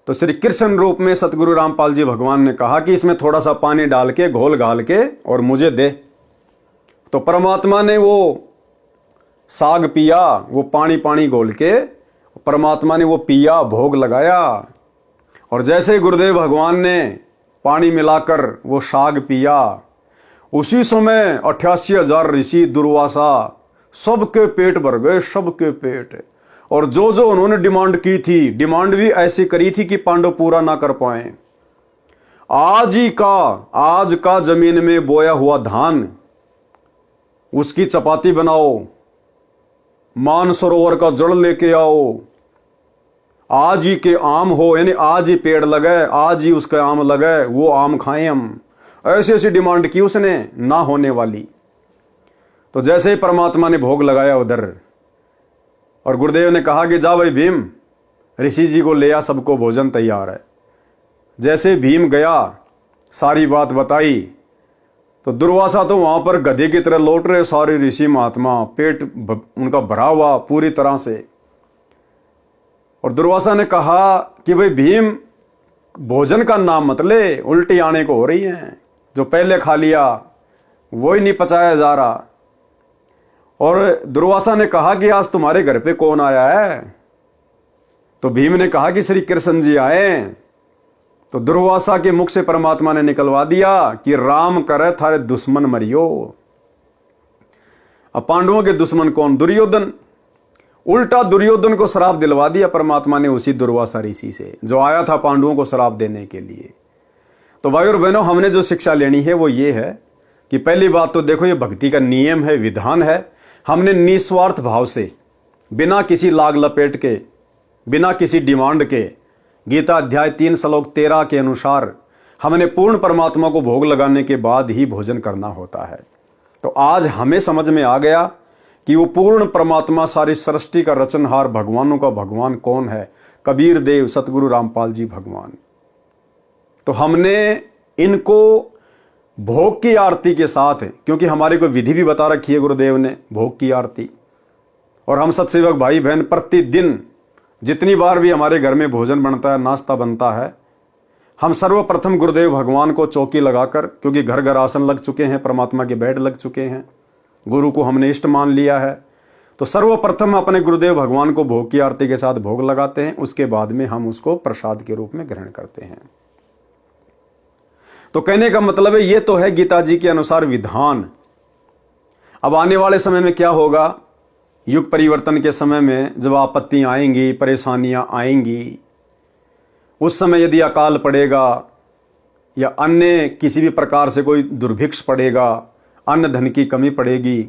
तो श्री कृष्ण रूप में सतगुरु रामपाल जी भगवान ने कहा कि इसमें थोड़ा सा पानी डाल के घोल घाल के और मुझे दे। तो परमात्मा ने वो साग पिया, वो पानी पानी घोल के परमात्मा ने वो पिया, भोग लगाया। और जैसे ही गुरुदेव भगवान ने पानी मिलाकर वो साग पिया, उसी समय 88,000 ऋषि दुर्वासा सबके पेट भर गए, सबके पेट। और जो जो उन्होंने डिमांड की थी, डिमांड भी ऐसी करी थी कि पांडव पूरा ना कर पाए। आज का जमीन में बोया हुआ धान, उसकी चपाती बनाओ, मानसरोवर का जड़ लेके आओ, आज ही के आम हो, यानी आज ही पेड़ लगे, आज ही उसके आम लगे, वो आम खाएं हम। ऐसी ऐसी डिमांड की उसने, ना होने वाली। तो जैसे ही परमात्मा ने भोग लगाया उधर, और गुरुदेव ने कहा कि जा भाई भीम, ऋषि जी को ले आ, सबको भोजन तैयार है। जैसे भीम गया, सारी बात बताई, तो दुर्वासा तो वहां पर गधे की तरह लौट रहे सारे ऋषि महात्मा, पेट उनका भरा हुआ पूरी तरह से। और दुर्वासा ने कहा कि भाई भीम, भोजन का नाम मत ले, उल्टी आने को हो रही है, जो पहले खा लिया वो ही नहीं पचाया जा रहा। और दुर्वासा ने कहा कि आज तुम्हारे घर पे कौन आया है। तो भीम ने कहा कि श्री कृष्ण जी आए। तो दुर्वासा के मुख से परमात्मा ने निकलवा दिया कि राम करे थारे दुश्मन मरियो। अब पांडवों के दुश्मन कौन? दुर्योधन। उल्टा दुर्योधन को श्राप दिलवा दिया परमात्मा ने उसी दुर्वासा ऋषि से, जो आया था पांडवों को श्राप देने के लिए। तो भाई और बहनों, हमने जो शिक्षा लेनी है वो ये है कि पहली बात तो देखो, ये भक्ति का नियम है, विधान है। हमने निस्वार्थ भाव से, बिना किसी लाग लपेट के, बिना किसी डिमांड के, गीता अध्याय 3 श्लोक 13 के अनुसार हमने पूर्ण परमात्मा को भोग लगाने के बाद ही भोजन करना होता है। तो आज हमें समझ में आ गया कि वो पूर्ण परमात्मा, सारी सृष्टि का रचनहार, भगवानों का भगवान कौन है? कबीर देव सतगुरु रामपाल जी भगवान। तो हमने इनको भोग की आरती के साथ, क्योंकि हमारे को विधि भी बता रखी है गुरुदेव ने भोग की आरती, और हम सत्सेवक भाई बहन प्रतिदिन जितनी बार भी हमारे घर में भोजन बनता है, नाश्ता बनता है, हम सर्वप्रथम गुरुदेव भगवान को चौकी लगाकर, क्योंकि घर घर आसन लग चुके हैं, परमात्मा के बेड लग चुके हैं, गुरु को हमने इष्ट मान लिया है, तो सर्वप्रथम अपने गुरुदेव भगवान को भोग की आरती के साथ भोग लगाते हैं। उसके बाद में हम उसको प्रसाद के रूप में ग्रहण करते हैं। तो कहने का मतलब है, ये तो है गीता जी के अनुसार विधान। अब आने वाले समय में क्या होगा, युग परिवर्तन के समय में जब आपत्तियां आएंगी, परेशानियां आएंगी, उस समय यदि अकाल पड़ेगा या अन्य किसी भी प्रकार से कोई दुर्भिक्ष पड़ेगा, अन्न धन की कमी पड़ेगी,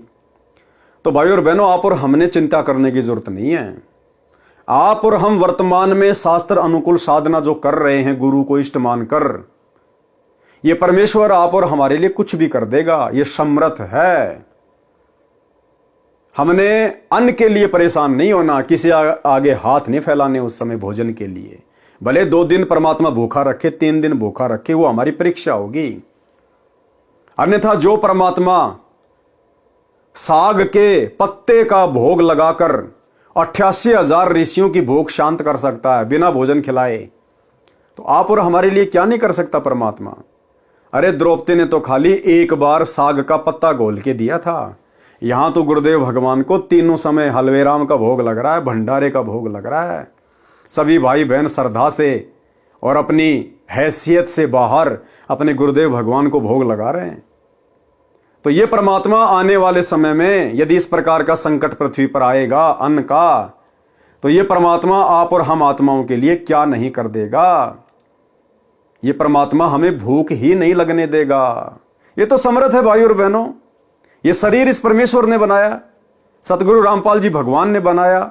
तो भाई और बहनों, आप और हमने चिंता करने की जरूरत नहीं है। आप और हम वर्तमान में शास्त्र अनुकूल साधना जो कर रहे हैं, गुरु को इष्ट मानकर, ये परमेश्वर आप और हमारे लिए कुछ भी कर देगा, ये समर्थ है। हमने अन्न के लिए परेशान नहीं होना, किसी आगे हाथ नहीं फैलाने उस समय भोजन के लिए। भले 2 दिन परमात्मा भूखा रखे, 3 दिन भूखा रखे, वो हमारी परीक्षा होगी। अन्यथा जो परमात्मा साग के पत्ते का भोग लगाकर 88,000 ऋषियों की भूख शांत कर सकता है बिना भोजन खिलाए, तो आप और हमारे लिए क्या नहीं कर सकता परमात्मा। अरे द्रौपदी ने तो खाली एक बार साग का पत्ता घोल के दिया था, यहां तो गुरुदेव भगवान को तीनों समय हलवेराम का भोग लग रहा है, भंडारे का भोग लग रहा है। सभी भाई बहन श्रद्धा से और अपनी हैसियत से बाहर अपने गुरुदेव भगवान को भोग लगा रहे हैं। तो ये परमात्मा आने वाले समय में यदि इस प्रकार का संकट पृथ्वी पर आएगा अन्न का, तो ये परमात्मा आप और हम आत्माओं के लिए क्या नहीं कर देगा। ये परमात्मा हमें भूख ही नहीं लगने देगा। ये तो समर्थ है भाई और बहनों। ये शरीर इस परमेश्वर ने बनाया, सतगुरु रामपाल जी भगवान ने बनाया।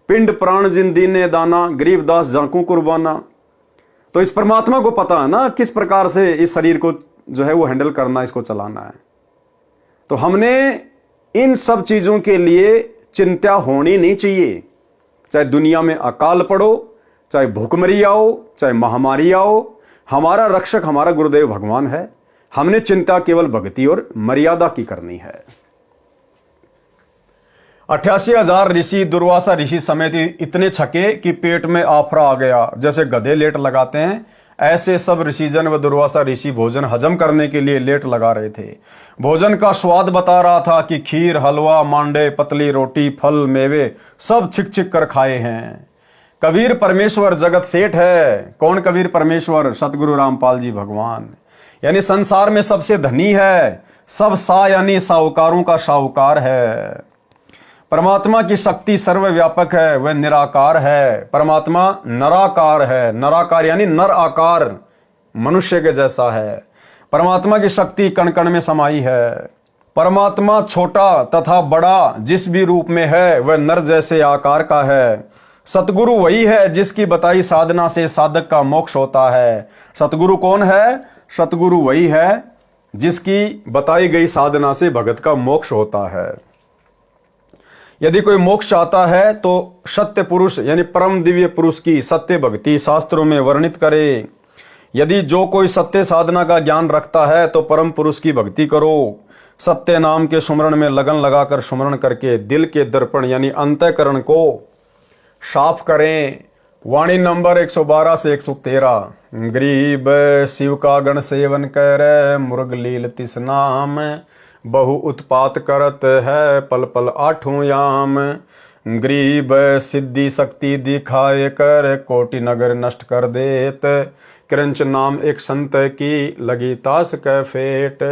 पिंड प्राण जिन दीने दाना, गरीबदास जाकू कुर्बाना। तो इस परमात्मा को पता है ना किस प्रकार से इस शरीर को जो है वो हैंडल करना, इसको चलाना है। तो हमने इन सब चीजों के लिए चिंता होनी नहीं चाहिए। चाहे दुनिया में अकाल पड़ो, चाहे भूखमरी आओ, चाहे महामारी आओ, हमारा रक्षक हमारा गुरुदेव भगवान है। हमने चिंता केवल भक्ति और मर्यादा की करनी है। 88,000 ऋषि, दुर्वासा ऋषि समेत इतने छके कि पेट में आफरा आ गया। जैसे गधे लेट लगाते हैं, ऐसे सब ऋषिजन व दुर्वासा ऋषि भोजन हजम करने के लिए लेट लगा रहे थे। भोजन का स्वाद बता रहा था कि खीर, हलवा, मांडे, पतली रोटी, फल, मेवे सब छिक छिक कर खाए हैं। कबीर परमेश्वर जगत सेठ है। कौन कबीर परमेश्वर? सतगुरु रामपाल जी भगवान। यानी संसार में सबसे धनी है, सब सा यानी साहूकारों का साहूकार है। परमात्मा की शक्ति सर्वव्यापक है, वह निराकार है। परमात्मा नराकार है, नराकार यानी नर आकार, मनुष्य के जैसा है। परमात्मा की शक्ति कण कण में समाई है। परमात्मा छोटा तथा बड़ा जिस भी रूप में है वह नर जैसे आकार का है। सतगुरु वही है जिसकी बताई साधना से साधक का मोक्ष होता है। सतगुरु कौन है? सतगुरु वही है जिसकी बताई गई साधना से भगत का मोक्ष होता है। यदि कोई मोक्ष चाहता है तो सत्य पुरुष यानी परम दिव्य पुरुष की सत्य भक्ति शास्त्रों में वर्णित करे। यदि जो कोई सत्य साधना का ज्ञान रखता है तो परम पुरुष की भक्ति करो। सत्य नाम के सुमरण में लगन लगाकर सुमरण करके दिल के दर्पण यानी अंतःकरण को साफ करें। वाणी नंबर 112 से 113। गरीब शिव का गण सेवन कर, मुर्ग लील तिस नाम, बहु उत्पात करत है पल पल आठों याम। गरीब सिद्धि शक्ति दिखाए कर, कोटि नगर नष्ट कर देत, क्रंच नाम एक संत की लगी तास कै फेट।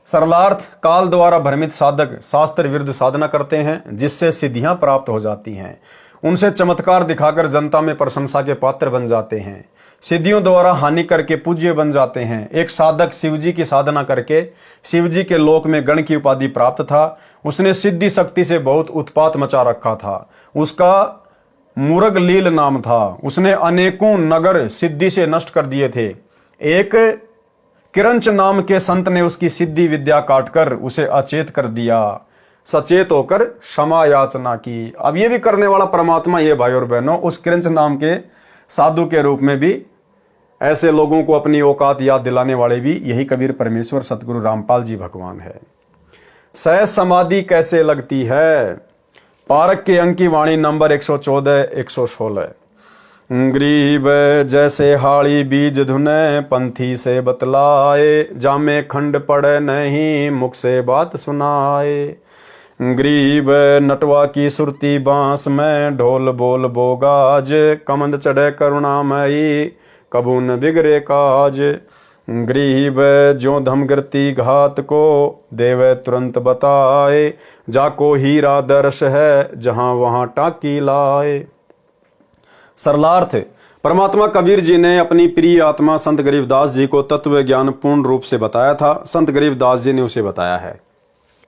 सरलार्थ, काल द्वारा भ्रमित साधक शास्त्र विरुद्ध साधना करते हैं जिससे सिद्धियां प्राप्त हो जाती हैं। उनसे चमत्कार दिखाकर जनता में प्रशंसा के पात्र बन जाते हैं। सिद्धियों द्वारा हानि करके पूज्य बन जाते हैं। एक साधक शिवजी की साधना करके शिवजी के लोक में गण की उपाधि प्राप्त था। उसने सिद्धि शक्ति से बहुत उत्पात मचा रखा था। उसका मुर्ग लील नाम था। उसने अनेकों नगर सिद्धि से नष्ट कर दिए थे। एक किरंच नाम के संत ने उसकी सिद्धि विद्या काटकर उसे अचेत कर दिया। सचेत होकर क्षमा याचना की। अब ये भी करने वाला परमात्मा ये भाई और बहनों उस किरंच नाम के साधु के रूप में भी ऐसे लोगों को अपनी औकात याद दिलाने वाले भी यही कबीर परमेश्वर सतगुरु रामपाल जी भगवान है। सहज समाधि कैसे लगती है? पारक के अंक की वाणी नंबर 114 116। ग्रीब जैसे हाड़ी बीज धुने पंथी से बतलाए, जामे खंड पड़े नहीं मुख से बात सुनाए। ग्रीब नटवा की सुरती बांस में ढोल बोल बोगाज, कमंद चढ़े करुणामयी कबू न बिगड़े काज। ग्रीब जो धमगृति घात को देवे तुरंत बताए, जाको हीरा दर्श है जहां वहां टाकी लाए। सरलार्थ, परमात्मा कबीर जी ने अपनी प्रिय आत्मा संत गरीबदास जी को तत्व ज्ञान पूर्ण रूप से बताया था। संत गरीबदास जी ने उसे बताया है।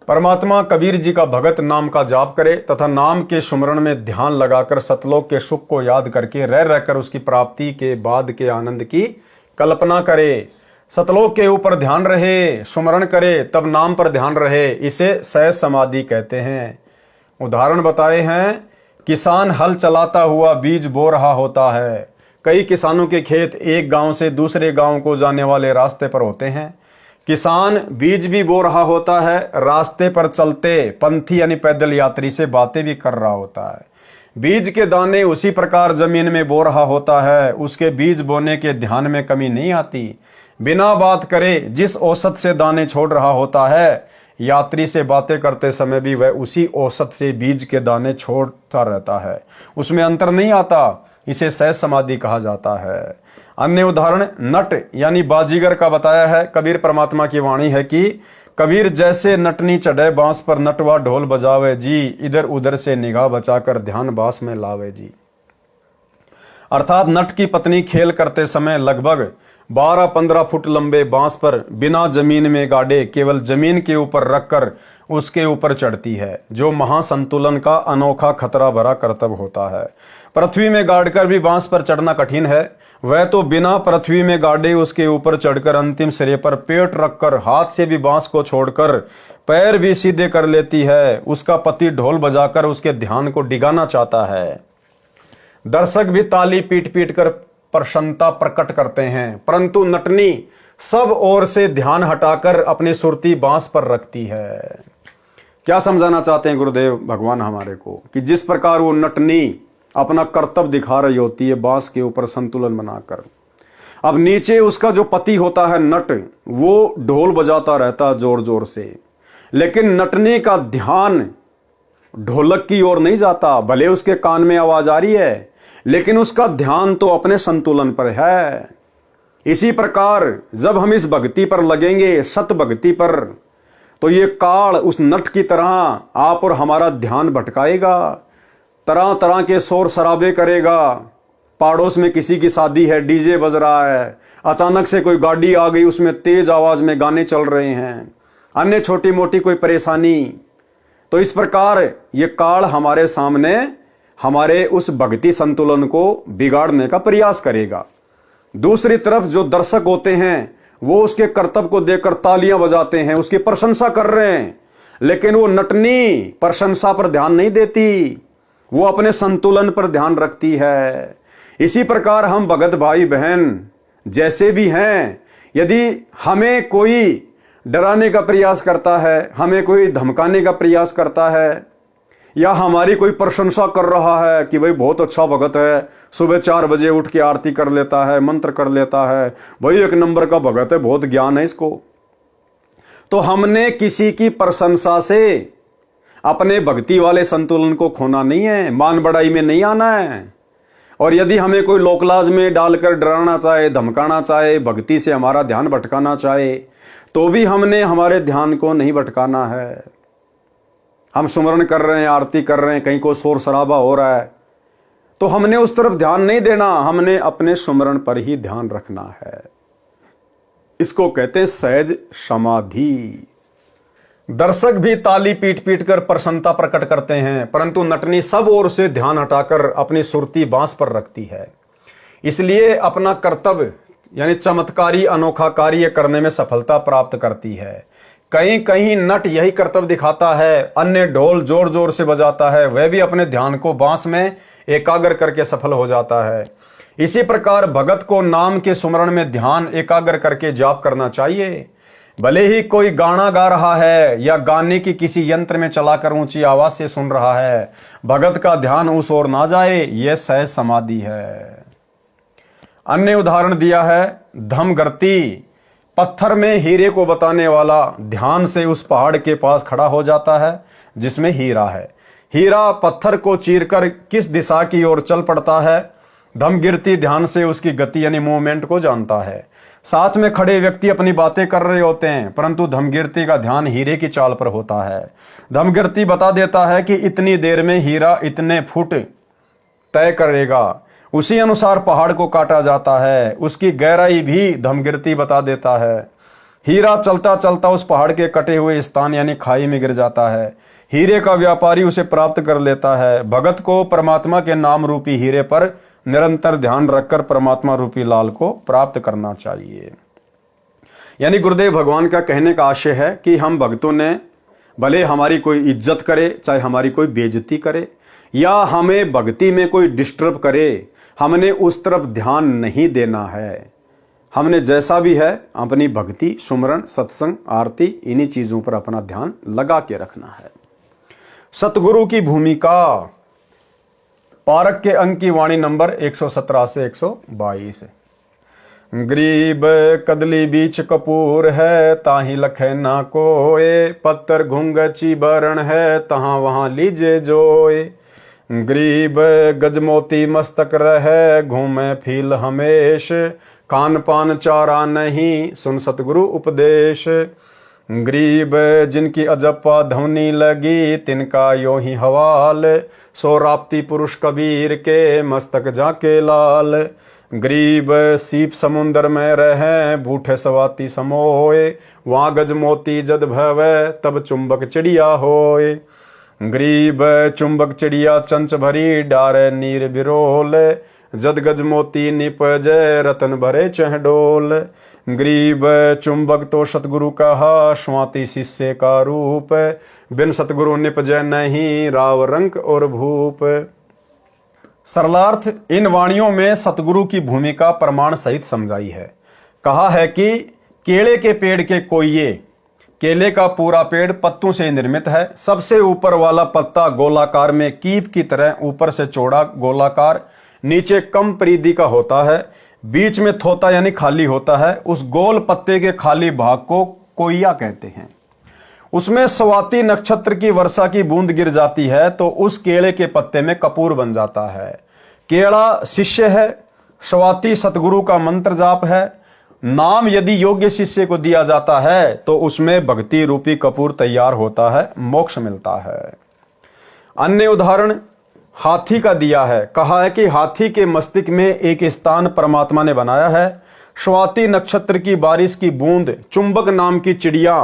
परमात्मा कबीर जी का भगत नाम का जाप करे तथा नाम के सुमरण में ध्यान लगाकर सतलोक के सुख को याद करके रह रहकर उसकी प्राप्ति के बाद के आनंद की कल्पना करे। सतलोक के ऊपर ध्यान रहे, सुमरण करे, तब नाम पर ध्यान रहे, इसे सहज समाधि कहते हैं। उदाहरण बताए हैं, किसान हल चलाता हुआ बीज बो रहा होता है। कई किसानों के खेत एक गांव से दूसरे गांव को जाने वाले रास्ते पर होते हैं। किसान बीज भी बो रहा होता है, रास्ते पर चलते पंथी यानी पैदल यात्री से बातें भी कर रहा होता है। बीज के दाने उसी प्रकार जमीन में बो रहा होता है, उसके बीज बोने के ध्यान में कमी नहीं आती। बिना बात करे जिस औसत से दाने छोड़ रहा होता है, यात्री से बातें करते समय भी वह उसी औसत से बीज के दाने छोड़ता रहता है, उसमें अंतर नहीं आता। इसे सहज समाधि कहा जाता है। अन्य उदाहरण नट यानी बाजीगर का बताया है। कबीर परमात्मा की वाणी है कि कबीर जैसे नटनी चढ़े बांस पर नटवा ढोल बजावे जी, इधर उधर से निगाह बचाकर ध्यान बास में लावे जी। अर्थात नट की पत्नी खेल करते समय लगभग 12-15 फुट लंबे बांस पर बिना जमीन में गाड़े केवल जमीन के ऊपर रखकर उसके ऊपर चढ़ती है, जो महासंतुलन का अनोखा खतरा भरा कर्तव्य होता है। पृथ्वी में गाड़कर भी बांस पर चढ़ना कठिन है, वह तो बिना पृथ्वी में गाड़े उसके ऊपर चढ़कर अंतिम सिरे पर पेट रखकर हाथ से भी बांस को छोड़कर पैर भी सीधे कर लेती है। उसका पति ढोल बजाकर उसके ध्यान को डिगाना चाहता है। दर्शक भी ताली पीट पीट कर प्रसन्नता प्रकट करते हैं, परंतु नटनी सब ओर से ध्यान हटाकर अपनी सुरती बांस पर रखती है। क्या समझाना चाहते हैं गुरुदेव भगवान हमारे को कि जिस प्रकार वो नटनी अपना कर्तव्य दिखा रही होती है बांस के ऊपर संतुलन बनाकर, अब नीचे उसका जो पति होता है नट, वो ढोल बजाता रहता है जोर जोर से, लेकिन नटनी का ध्यान ढोलक की ओर नहीं जाता। भले उसके कान में आवाज आ रही है, लेकिन उसका ध्यान तो अपने संतुलन पर है। इसी प्रकार जब हम इस भक्ति पर लगेंगे, सत भक्ति पर, तो ये काल उस नट की तरह आप और हमारा ध्यान भटकाएगा, तरह तरह के शोर शराबे करेगा। पड़ोस में किसी की शादी है, डीजे बज रहा है, अचानक से कोई गाड़ी आ गई, उसमें तेज आवाज में गाने चल रहे हैं, अन्य छोटी मोटी कोई परेशानी। तो इस प्रकार ये काल हमारे सामने हमारे उस भक्ति संतुलन को बिगाड़ने का प्रयास करेगा। दूसरी तरफ जो दर्शक होते हैं वो उसके कर्तव्य को देखकर तालियां बजाते हैं, उसकी प्रशंसा कर रहे हैं, लेकिन वो नटनी प्रशंसा पर ध्यान नहीं देती, वो अपने संतुलन पर ध्यान रखती है। इसी प्रकार हम भगत भाई बहन जैसे भी हैं, यदि हमें कोई डराने का प्रयास करता है, हमें कोई धमकाने का प्रयास करता है, या हमारी कोई प्रशंसा कर रहा है कि भाई बहुत अच्छा भगत है, सुबह 4 बजे उठ के आरती कर लेता है, मंत्र कर लेता है, भाई 1 नंबर का भगत है, बहुत ज्ञान है इसको, तो हमने किसी की प्रशंसा से अपने भक्ति वाले संतुलन को खोना नहीं है, मान बढ़ाई में नहीं आना है। और यदि हमें कोई लोकलाज में डालकर डराना चाहे, धमकाना चाहे, भक्ति से हमारा ध्यान भटकाना चाहे, तो भी हमने हमारे ध्यान को नहीं भटकाना है। हम सुमरण कर रहे हैं, आरती कर रहे हैं, कहीं को शोर शराबा हो रहा है, तो हमने उस तरफ ध्यान नहीं देना, हमने अपने सुमरण पर ही ध्यान रखना है। इसको कहते हैं सहज समाधि। दर्शक भी ताली पीट पीट कर प्रसन्नता प्रकट करते हैं, परंतु नटनी सब ओर से ध्यान हटाकर अपनी सुरती बांस पर रखती है। इसलिए अपना कर्तव्य यानी चमत्कारी अनोखा कार्य करने में सफलता प्राप्त करती है। कहीं कहीं नट यही कर्तव्य दिखाता है, अन्य ढोल जोर जोर से बजाता है, वह भी अपने ध्यान को बांस में एकाग्र करके सफल हो जाता है। इसी प्रकार भगत को नाम के सुमरण में ध्यान एकाग्र करके जाप करना चाहिए। भले ही कोई गाना गा रहा है या गाने की किसी यंत्र में चलाकर ऊंची आवाज से सुन रहा है, भगत का ध्यान उस ओर ना जाए, यह सहज समाधि है। अन्य उदाहरण दिया है धमगर्ती, पत्थर में हीरे को बताने वाला ध्यान से उस पहाड़ के पास खड़ा हो जाता है जिसमें हीरा है। हीरा पत्थर को चीरकर किस दिशा की ओर चल पड़ता है। धमगिरती ध्यान से उसकी गति यानी मूवमेंट को जानता है। साथ में खड़े व्यक्ति अपनी बातें कर रहे होते हैं परंतु धमगिरती का ध्यान हीरे की चाल पर होता है। धमगिरती बता देता है कि इतनी देर में हीरा इतने फुट तय करेगा, उसी अनुसार पहाड़ को काटा जाता है। उसकी गहराई भी धमगिरती बता देता है। हीरा चलता चलता उस पहाड़ के कटे हुए स्थान यानी खाई में गिर जाता है। हीरे का व्यापारी उसे प्राप्त कर लेता है। भगत को परमात्मा के नाम रूपी हीरे पर निरंतर ध्यान रखकर परमात्मा रूपी लाल को प्राप्त करना चाहिए। यानी गुरुदेव भगवान का कहने का आशय है कि हम भक्तों ने भले हमारी कोई इज्जत करे, चाहे हमारी कोई बेइज्जती करे या हमें भक्ति में कोई डिस्टर्ब करे, हमने उस तरफ ध्यान नहीं देना है। हमने जैसा भी है अपनी भक्ति, सुमरन, सत्संग, आरती, इन्हीं चीजों पर अपना ध्यान लगा के रखना है। सतगुरु की भूमिका, पारक के अंक की वाणी नंबर 117 से 122। गरीब कदली बीच कपूर है, ताही लखे ना कोए, पत्थर घुंगची बरण है, तहां वहां लीजे जोए। गरीब गजमोती मस्तक रहे, घूमे फील हमेश, खान पान चारा नहीं, सुन सतगुरु उपदेश। गरीब जिनकी अजप्पा ध्वनि लगी, तिनका यो ही हवाल, सो राप्ती पुरुष कबीर के, मस्तक जाके लाल। गरीब सीप समुंदर में रहे, बूढ़े सवाती समोए, वहाँ गजमोती जद भवे, तब चुंबक चिड़िया होए। गरीब चुंबक चिड़िया चंच भरी, डारे नीर बिरोल, जद गजमोती निपजे, रतन भरे चहडोल। गरीब चुंबक तो सतगुरु कहा, स्वाति शिष्य का रूप, बिन सतगुरु निपजय नहीं, राव रंक और भूप। सरलार्थ, इन वाणियों में सतगुरु की भूमिका प्रमाण सहित समझाई है। कहा है कि केले के पेड़ के कोइये, केले का पूरा पेड़ पत्तों से निर्मित है। सबसे ऊपर वाला पत्ता गोलाकार में कीप की तरह ऊपर से चौड़ा गोलाकार, नीचे कम परिधि का होता है, बीच में थोता यानी खाली होता है। उस गोल पत्ते के खाली भाग को कोइया कहते हैं। उसमें स्वाति नक्षत्र की वर्षा की बूंद गिर जाती है तो उस केले के पत्ते में कपूर बन जाता है। केला शिष्य है, स्वाति सतगुरु का मंत्र जाप है। नाम यदि योग्य शिष्य को दिया जाता है तो उसमें भक्ति रूपी कपूर तैयार होता है, मोक्ष मिलता है। अन्य उदाहरण हाथी का दिया है। कहा है कि हाथी के मस्तिष्क में एक स्थान परमात्मा ने बनाया है। स्वाति नक्षत्र की बारिश की बूंद चुंबक नाम की चिड़िया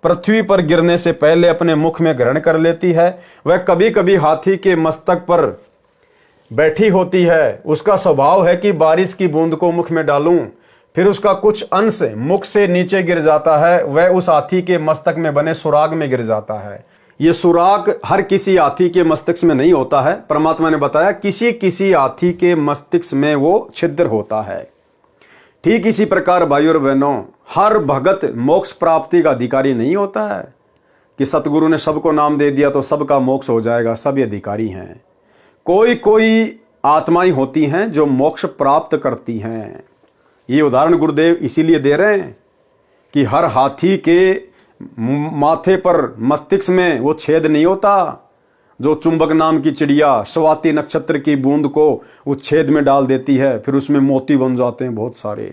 पृथ्वी पर गिरने से पहले अपने मुख में ग्रहण कर लेती है। वह कभी कभी हाथी के मस्तक पर बैठी होती है। उसका स्वभाव है कि बारिश की बूंद को मुख में डालूं, फिर उसका कुछ अंश मुख से नीचे गिर जाता है, वह उस हाथी के मस्तक में बने सुराग में गिर जाता है। ये सुराग हर किसी हाथी के मस्तिष्क में नहीं होता है। परमात्मा ने बताया किसी किसी हाथी के मस्तिष्क में वो छिद्र होता है। ठीक इसी प्रकार भाइयों और बहनों, हर भगत मोक्ष प्राप्ति का अधिकारी नहीं होता है कि सतगुरु ने सबको नाम दे दिया तो सबका मोक्ष हो जाएगा, सभी अधिकारी हैं। कोई कोई आत्माएं होती हैं जो मोक्ष प्राप्त करती हैं। ये उदाहरण गुरुदेव इसीलिए दे रहे हैं कि हर हाथी के माथे पर मस्तिष्क में वो छेद नहीं होता जो चुंबक नाम की चिड़िया स्वाति नक्षत्र की बूंद को उस छेद में डाल देती है, फिर उसमें मोती बन जाते हैं बहुत सारे।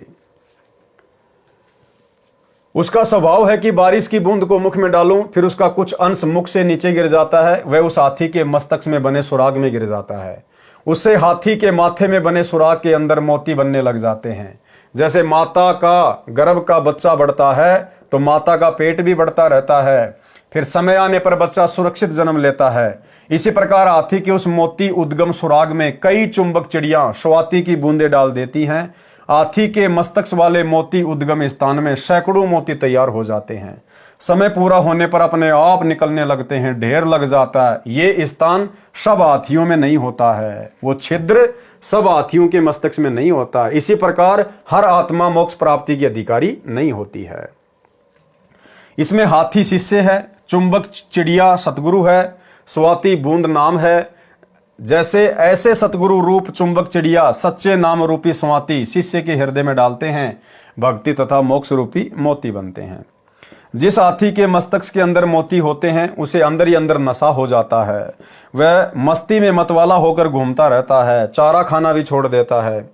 उसका स्वभाव है कि बारिश की बूंद को मुख में डालूं, फिर उसका कुछ अंश मुख से नीचे गिर जाता है, वह उस हाथी के मस्तक में बने सुराग में गिर जाता है। उससे हाथी के माथे में बने सुराग के अंदर मोती बनने लग जाते हैं। जैसे माता का गर्भ का बच्चा बढ़ता है तो माता का पेट भी बढ़ता रहता है, फिर समय आने पर बच्चा सुरक्षित जन्म लेता है। इसी प्रकार हाथी के उस मोती उद्गम सुराग में कई चुंबक चिड़ियां स्वाति की बूंदें डाल देती हैं। हाथी के मस्तक वाले मोती उद्गम स्थान में सैकड़ों मोती तैयार हो जाते हैं। समय पूरा होने पर अपने आप निकलने लगते हैं, ढेर लग जाता है। ये स्थान सब हाथियों में नहीं होता है, वो छिद्र सब हाथियों के मस्तक में नहीं होता। इसी प्रकार हर आत्मा मोक्ष प्राप्ति की अधिकारी नहीं होती है। इसमें हाथी शिष्य है, चुंबक चिड़िया सतगुरु है, स्वाति बूंद नाम है, जैसे ऐसे सतगुरु रूप चुंबक चिड़िया सच्चे नाम रूपी स्वाति शिष्य के हृदय में डालते हैं, भक्ति तथा मोक्ष रूपी मोती बनते हैं। जिस हाथी के मस्तक के अंदर मोती होते हैं उसे अंदर ही अंदर नशा हो जाता है, वह मस्ती में मतवाला होकर घूमता रहता है, चारा खाना भी छोड़ देता है।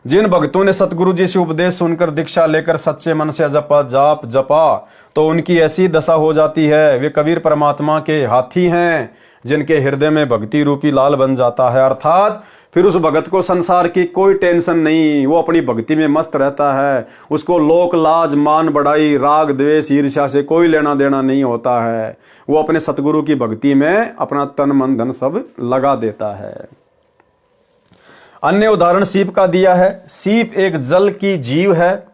जिन भक्तों ने सतगुरु जी से उपदेश सुनकर दीक्षा लेकर सच्चे मन से जपा तो उनकी ऐसी दशा हो जाती है, वे कबीर परमात्मा के हाथी हैं जिनके हृदय में भक्ति रूपी लाल बन जाता है। अर्थात फिर उस भगत को संसार की कोई टेंशन नहीं, वो अपनी भक्ति में मस्त रहता है। उसको लोक लाज मान बढ़ाई राग द्वेष ईर्ष्या से कोई लेना देना नहीं होता है। वो अपने सतगुरु की भक्ति में अपना तन मन धन सब लगा देता है। अन्य उदाहरण सीप का दिया है। सीप एक जल की जीव है,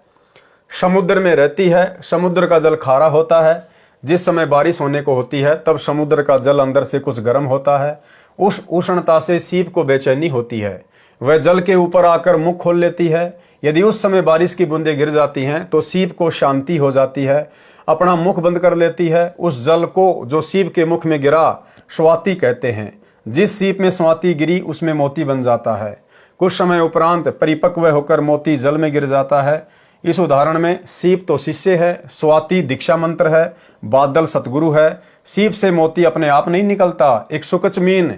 समुद्र में रहती है। समुद्र का जल खारा होता है। जिस समय बारिश होने को होती है तब समुद्र का जल अंदर से कुछ गर्म होता है। उस उष्णता से सीप को बेचैनी होती है, वह जल के ऊपर आकर मुख खोल लेती है। यदि उस समय बारिश की बूंदें गिर जाती हैं तो सीप को शांति हो जाती है, अपना मुख बंद कर लेती है। उस जल को जो सीप के मुख में गिरा स्वाति कहते हैं। जिस सीप में स्वाति गिरी उसमें मोती बन जाता है। कुछ समय उपरांत परिपक्व होकर मोती जल में गिर जाता है। इस उदाहरण में सीप तो शिष्य है, स्वाति दीक्षा मंत्र है, बादल सतगुरु है। सीप से मोती अपने आप नहीं निकलता। एक सुकचमीन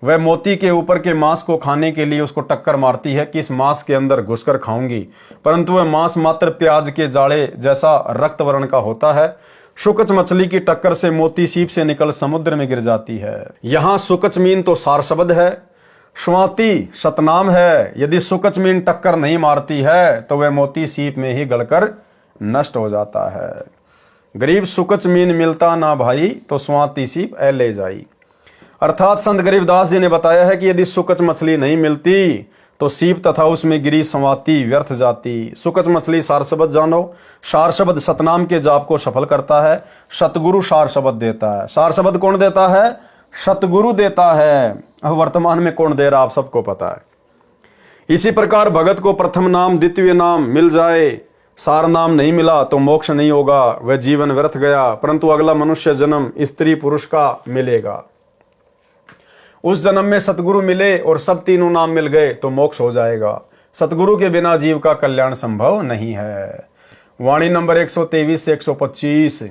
वह मोती के ऊपर के मांस को खाने के लिए उसको टक्कर मारती है कि इस मांस के अंदर घुसकर खाऊंगी, परंतु वह मांस मात्र प्याज के जाड़े जैसा रक्त वर्ण का होता है। सुकच मछली की टक्कर से मोती सीप से निकल समुद्र में गिर जाती है। यहाँ सुकचमीन तो सार शब्द है, स्वाति सतनाम है। यदि सुकचमीन टक्कर नहीं मारती है तो वह मोती सीप में ही गलकर नष्ट हो जाता है। गरीब सुकचमीन मिलता ना भाई तो स्वाति सीप ए ले जाई। अर्थात संत गरीबदास जी ने बताया है कि यदि सुकच मछली नहीं मिलती तो सीप तथा उसमें गिरी स्वाति व्यर्थ जाती। सुकच मछली सार शब्द जानो। सार शब्द सतनाम के जाप को सफल करता है। सतगुरु सार शब्द देता है। सार शब्द कौन देता है? सतगुरु देता है। अब वर्तमान में कौन दे रहा आप सबको पता है। इसी प्रकार भगत को प्रथम नाम द्वितीय नाम मिल जाए, सार नाम नहीं मिला तो मोक्ष नहीं होगा, वह जीवन व्यर्थ गया, परंतु अगला मनुष्य जन्म स्त्री पुरुष का मिलेगा। उस जन्म में सतगुरु मिले और सब तीनों नाम मिल गए तो मोक्ष हो जाएगा। सतगुरु के बिना जीव का कल्याण संभव नहीं है। वाणी नंबर 123 से 125।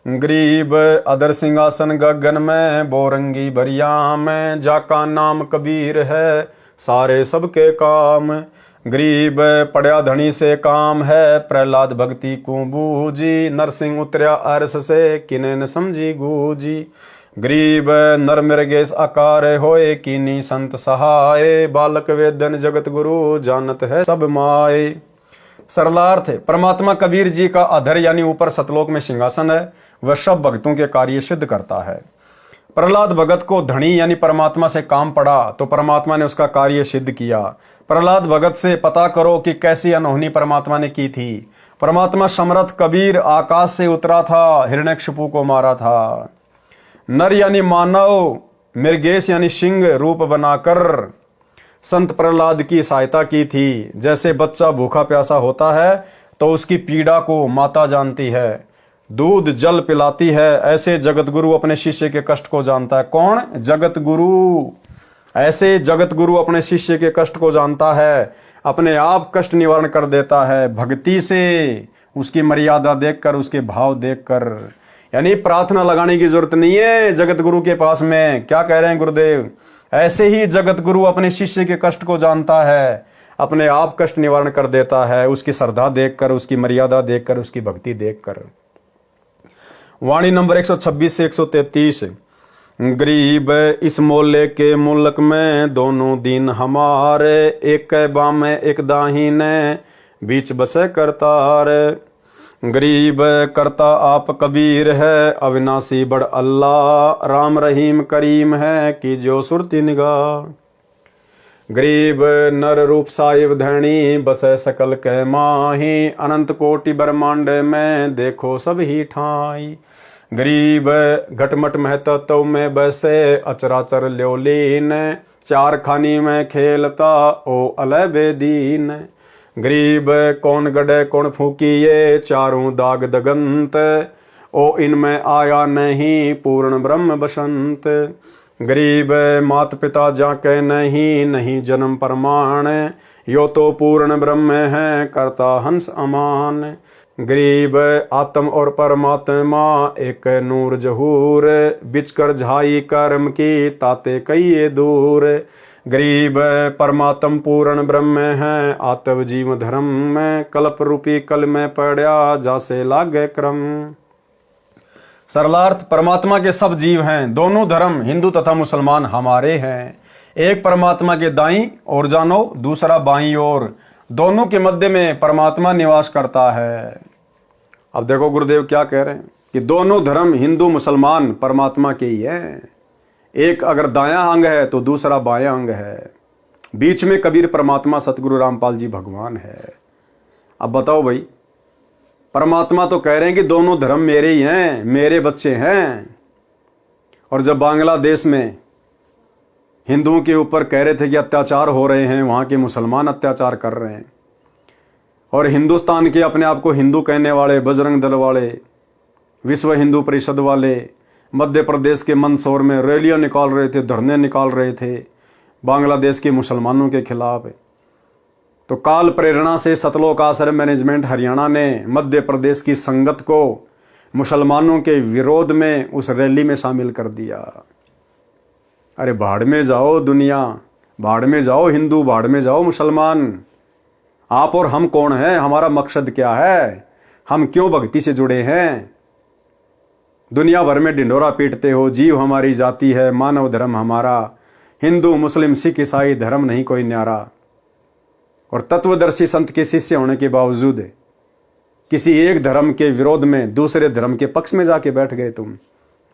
गरीब अदर सिंहासन गगन में, बोरंगी बरिया में, जाका नाम कबीर है, सारे सबके काम। गरीब पड़या धनी से काम है, प्रहलाद भक्ति को बूझी, नरसिंह उतरया अरस से, किने न समझी गूजी। गरीब नर मृगेश आकार होए, कीनी संत सहाय, बालक वेदन जगत गुरु, जानत है सब माए। सरलार्थ परमात्मा कबीर जी का अधर यानी ऊपर सतलोक में सिंहासन है, वह सब भक्तों के कार्य सिद्ध करता है। प्रहलाद भगत को धनी यानी परमात्मा से काम पड़ा तो परमात्मा ने उसका कार्य सिद्ध किया। प्रहलाद भगत से पता करो कि कैसी अनहोनी परमात्मा ने की थी। परमात्मा समर्थ कबीर आकाश से उतरा था, हिरण्यकशिपु को मारा था। नर यानी मानव, मृगेश यानी सिंह रूप बनाकर संत प्रहलाद की सहायता की थी। जैसे बच्चा भूखा प्यासा होता है तो उसकी पीड़ा को माता जानती है, दूध जल पिलाती है, ऐसे जगत गुरु अपने शिष्य के कष्ट को जानता है। कौन? जगत गुरु। ऐसे जगत गुरु अपने शिष्य के कष्ट को जानता है, अपने आप कष्ट निवारण कर देता है भक्ति से, उसकी मर्यादा देखकर, उसके भाव देखकर। यानी प्रार्थना लगाने की जरूरत नहीं है जगत गुरु के पास में। क्या कह रहे हैं गुरुदेव? ऐसे ही जगत गुरु अपने शिष्य के कष्ट को जानता है, अपने आप कष्ट निवारण कर देता है, उसकी श्रद्धा देखकर, उसकी मर्यादा देखकर, उसकी भक्ति देखकर। वाणी नंबर 126 से 133। गरीब इस मोहल्ले के मुल्क में, दोनों दिन हमारे, एक बाम एक दाहिने, बीच बसे करतार। गरीब करता आप कबीर है, अविनाशी बड़ अल्लाह, राम रहीम करीम है, की जो सुरती निगाह। गरीब नर रूप साहिब धैणी, बसे सकल के माही, अनंत कोटि ब्रह्मांड में, देखो सब ही ठाई। गरीब घटमट महतत्व में बसे, अचराचर ल्योलीन, चार खानी में खेलता, ओ अलय बेदीन। गरीब कौन गड़े कौन फूकिए, चारों दाग दगंत, ओ इनमें आया नहीं, पूर्ण ब्रह्म बसंत। गरीब मात पिता जाके नहीं, नहीं जन्म प्रमाण, यो तो पूर्ण ब्रह्म है करता हंस अमान। गरीब आत्म और परमात्मा एक नूर जहूर, बिचकर झाई कर्म की ताते कई दूर। गरीब परमात्म पूर्ण ब्रह्म है आत्म जीव धर्म में, कल्प रूपी कल में पड़ा जासे लागे क्रम। सरलार्थ, परमात्मा के सब जीव हैं, दोनों धर्म हिंदू तथा मुसलमान हमारे हैं। एक परमात्मा के दाईं ओर जानो, दूसरा बाईं ओर, दोनों के मध्य में परमात्मा निवास करता है। अब देखो गुरुदेव क्या कह रहे हैं कि दोनों धर्म हिंदू मुसलमान परमात्मा के ही हैं। एक अगर दायां अंग है तो दूसरा बायां अंग है, बीच में कबीर परमात्मा सतगुरु रामपाल जी भगवान है। अब बताओ भाई, परमात्मा तो कह रहे हैं कि दोनों धर्म मेरे ही हैं, मेरे बच्चे हैं। और जब बांग्लादेश में हिंदुओं के ऊपर कह रहे थे कि अत्याचार हो रहे हैं, वहाँ के मुसलमान अत्याचार कर रहे हैं, और हिंदुस्तान के अपने आप को हिंदू कहने वाले, बजरंग दल वाले, विश्व हिंदू परिषद वाले मध्य प्रदेश के मंदसौर में रैलियां निकाल रहे थे, धरने निकाल रहे थे बांग्लादेश के मुसलमानों के खिलाफ। तो काल प्रेरणा से सतलोक आश्रम मैनेजमेंट हरियाणा ने मध्य प्रदेश की संगत को मुसलमानों के विरोध में उस रैली में शामिल कर दिया। अरे भाड़ में जाओ दुनिया, भाड़ में जाओ हिंदू, भाड़ में जाओ मुसलमान। आप और हम कौन हैं? हमारा मकसद क्या है? हम क्यों भक्ति से जुड़े हैं? दुनिया भर में ढिंढोरा पीटते हो, जीव हमारी जाति है, मानव धर्म हमारा, हिंदू मुस्लिम सिख ईसाई धर्म नहीं कोई न्यारा। और तत्वदर्शी संत के शिष्य होने के बावजूद किसी एक धर्म के विरोध में दूसरे धर्म के पक्ष में जाके बैठ गए तुम।